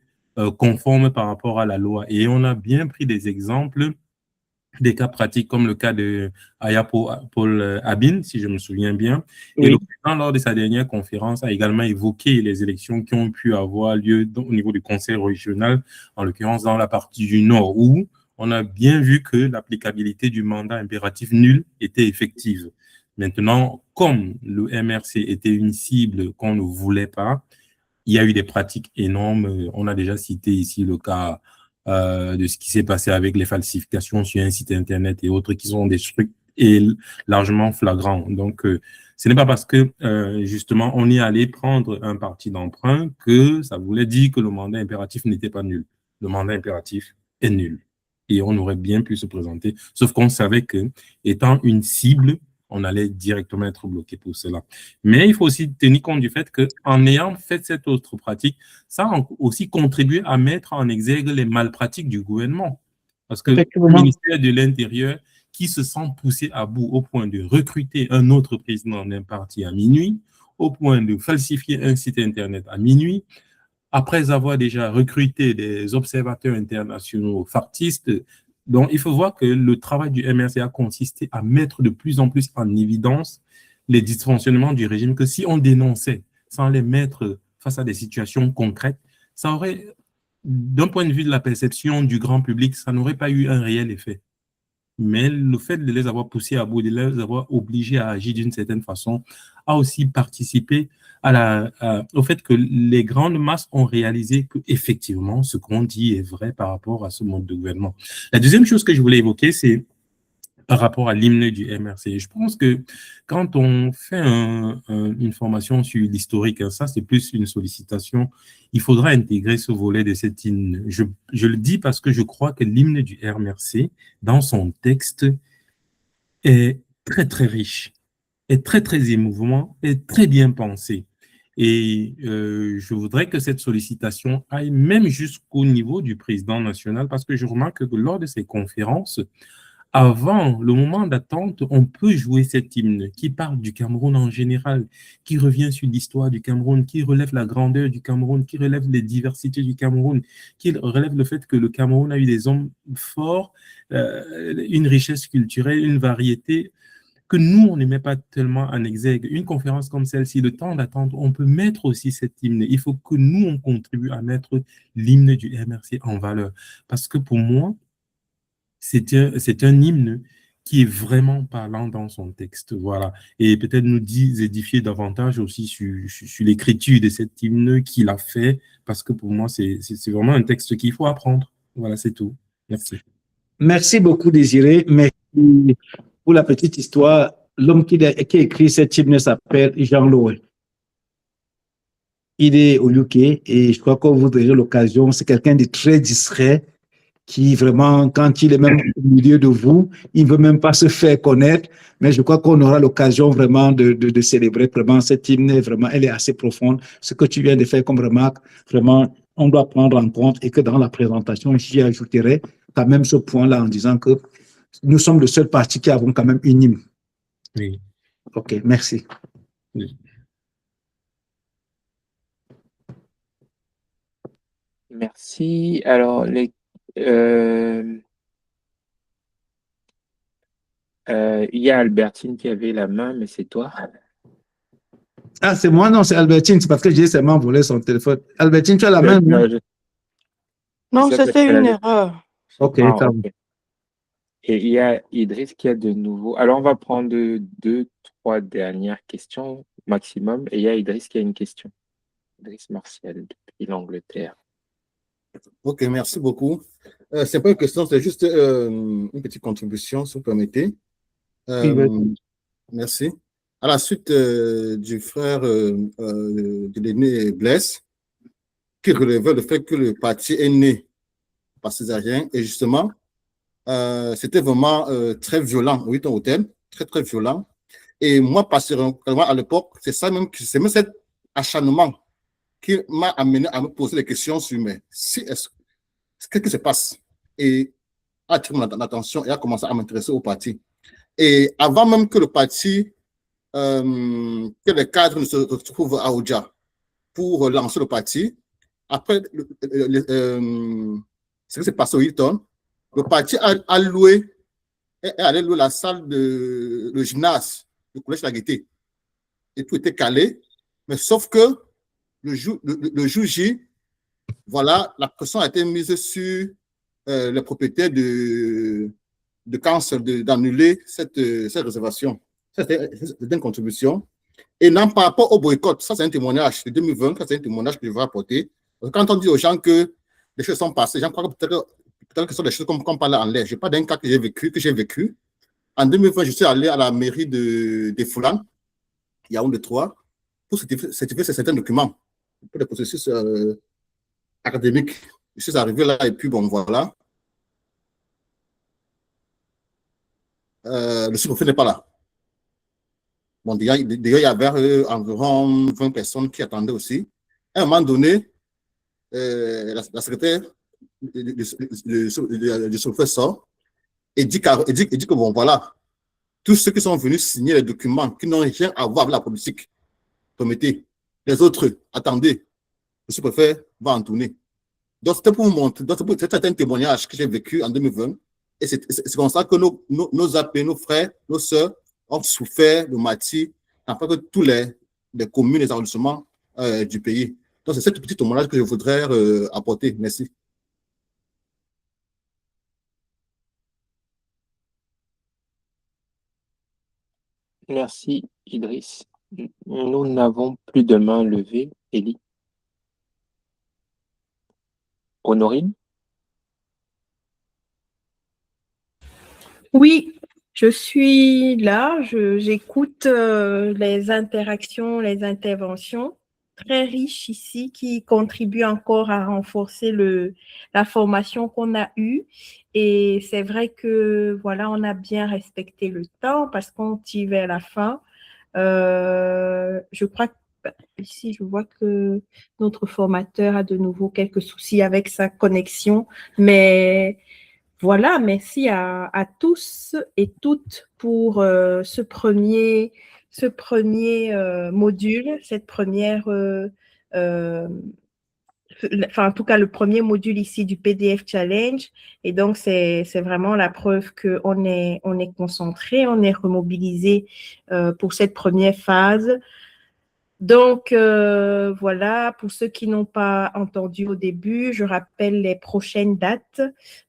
conformes par rapport à la loi. Et on a bien pris des exemples des cas pratiques comme le cas de Aya Paul Abin, si je me souviens bien. Oui. Et le président, lors de sa dernière conférence, a également évoqué les élections qui ont pu avoir lieu au niveau du conseil régional, en l'occurrence dans la partie du Nord, où on a bien vu que l'applicabilité du mandat impératif nul était effective. Maintenant, comme le MRC était une cible qu'on ne voulait pas, il y a eu des pratiques énormes. On a déjà cité ici le cas de ce qui s'est passé avec les falsifications sur un site Internet et autres qui sont des trucs largement flagrants. Donc, ce n'est pas parce que, justement, on est allé prendre un parti d'emprunt que ça voulait dire que le mandat impératif n'était pas nul. Le mandat impératif est nul. Et on aurait bien pu se présenter, sauf qu'on savait que, étant une cible, on allait directement être bloqué pour cela. Mais il faut aussi tenir compte du fait qu'en ayant fait cette autre pratique, ça a aussi contribué à mettre en exergue les malpratiques du gouvernement. Parce que le ministère de l'Intérieur, qui se sent poussé à bout au point de recruter un autre président d'un parti à minuit, au point de falsifier un site Internet à minuit, après avoir déjà recruté des observateurs internationaux fartistes. Donc, il faut voir que le travail du MRC a consisté à mettre de plus en plus en évidence les dysfonctionnements du régime, que si on dénonçait sans les mettre face à des situations concrètes, ça aurait, d'un point de vue de la perception du grand public, ça n'aurait pas eu un réel effet. Mais le fait de les avoir poussés à bout, de les avoir obligés à agir d'une certaine façon, a aussi participé au fait que les grandes masses ont réalisé qu'effectivement, ce qu'on dit est vrai par rapport à ce mode de gouvernement. La deuxième chose que je voulais évoquer, c'est par rapport à l'hymne du MRC. Je pense que quand on fait une formation sur l'historique, ça c'est plus une sollicitation, il faudra intégrer ce volet de cet hymne. Je le dis parce que je crois que l'hymne du MRC, dans son texte, est très très riche, est très très émouvant, est très bien pensé. Et je voudrais que cette sollicitation aille même jusqu'au niveau du président national, parce que je remarque que lors de ces conférences, avant le moment d'attente, on peut jouer cet hymne qui parle du Cameroun en général, qui revient sur l'histoire du Cameroun, qui relève la grandeur du Cameroun, qui relève les diversités du Cameroun, qui relève le fait que le Cameroun a eu des hommes forts, une richesse culturelle, une variété que nous, on ne met pas tellement en exergue. Une conférence comme celle-ci, le temps d'attente, on peut mettre aussi cet hymne. Il faut que nous, on contribue à mettre l'hymne du MRC en valeur. Parce que pour moi, c'est un hymne qui est vraiment parlant dans son texte. Voilà. Et peut-être nous édifier davantage aussi sur l'écriture de cet hymne qu'il a fait, parce que pour moi, c'est vraiment un texte qu'il faut apprendre. Voilà, c'est tout. Merci. Merci beaucoup, Désiré. Merci pour la petite histoire. L'homme qui a écrit cet hymne s'appelle Jean Loé. Il est au UK et je crois que vous aurez l'occasion. C'est quelqu'un de très discret qui vraiment, quand il est même au milieu de vous, il ne veut même pas se faire connaître. Mais je crois qu'on aura l'occasion vraiment de célébrer vraiment cette hymne. Vraiment, elle est assez profonde. Ce que tu viens de faire comme remarque, vraiment, on doit prendre en compte et que dans la présentation, j'y ajouterai quand même ce point-là en disant que nous sommes le seul parti qui avons quand même une hymne. Oui. OK, merci. Oui. Merci. Alors, il y a Albertine qui avait la main, mais c'est toi. Ah, c'est moi, non, c'est Albertine. C'est parce que j'ai seulement volé son téléphone. Albertine, tu as la main? Non, sais parce c'était qu'elle une avait- erreur. OK, Ah, ça va. ok. Et il y a Idriss qui a de nouveau. Alors, on va prendre 2, 3 dernières questions maximum. Et il y a Idriss qui a une question. Idriss Martial depuis l'Angleterre. Ok, merci beaucoup. C'est pas une question, c'est juste une petite contribution, si vous permettez. Merci. À la suite du frère de l'aîné Blaise, qui relevait le fait que le parti est né par césarien, et justement, c'était vraiment très violent, oui, ton hôtel, très, très violent. Et moi, particulièrement à l'époque, c'est même cet acharnement qui m'a amené à me poser des questions sur qu'est-ce qui se passe? Et a attiré mon attention et a commencé à m'intéresser au parti. Et avant même que le parti, que les cadres ne se retrouvent à Oudja pour lancer le parti, après ce qui s'est passé au Hilton, le parti est allé louer la salle le gymnase, le collège La Gaîté. Et tout était calé, mais sauf que le jour J, voilà, la pression a été mise sur les propriétaires de cancel, d'annuler cette réservation. C'était une contribution. Et non par rapport au boycott, ça c'est un témoignage de 2020, ça c'est un témoignage que je vais apporter. Quand on dit aux gens que les choses sont passées, j'en crois que peut-être que ce sont des choses qu'on parle en l'air. Je n'ai pas d'un cas que j'ai vécu. En 2020, je suis allé à la mairie de Foulan, Yaoundé 3, pour certifier certains documents, pour les processus académiques. Je suis arrivé là et puis bon, voilà. Le sous-préfet n'est pas là. Bon, déjà, il y avait environ 20 personnes qui attendaient aussi. À un moment donné, la secrétaire du sous-préfet sort et dit que bon, voilà, tous ceux qui sont venus signer les documents qui n'ont rien à voir avec la politique, promettez. Les autres, attendez, le sous-préfet va en tourner. Donc, c'était pour vous montrer, c'était un témoignage que j'ai vécu en 2020. Et c'est comme ça que nos AP, nos frères, nos sœurs ont souffert le martyre dans pas que tous les communes, les arrondissements du pays. Donc, c'est ce petit témoignage que je voudrais apporter. Merci. Merci, Idriss. Nous n'avons plus de main levée. Élie. Honorine? Oui, je suis là, j'écoute les interactions, les interventions très riches ici qui contribuent encore à renforcer la formation qu'on a eue. Et c'est vrai que voilà, on a bien respecté le temps parce qu'on tire vers la fin. Je crois que ici, je vois que notre formateur a de nouveau quelques soucis avec sa connexion, mais voilà, merci à tous et toutes pour ce premier module, cette première, enfin en tout cas le premier module ici du PDF Challenge. Et donc c'est vraiment la preuve qu'on est concentré, on est remobilisé pour cette première phase. Donc, voilà, pour ceux qui n'ont pas entendu au début, je rappelle les prochaines dates.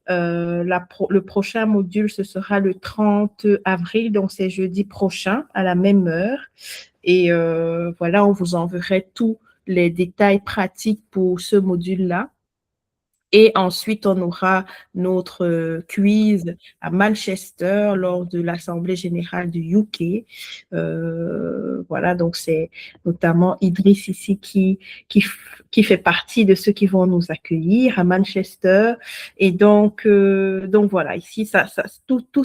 Le prochain module, ce sera le 30 avril, donc c'est jeudi prochain à la même heure. Et voilà, on vous enverrait tous les détails pratiques pour ce module-là. Et ensuite, on aura notre quiz à Manchester lors de l'Assemblée générale du UK. Voilà, donc c'est notamment Idriss ici qui fait partie de ceux qui vont nous accueillir à Manchester. Et donc voilà, ici, tout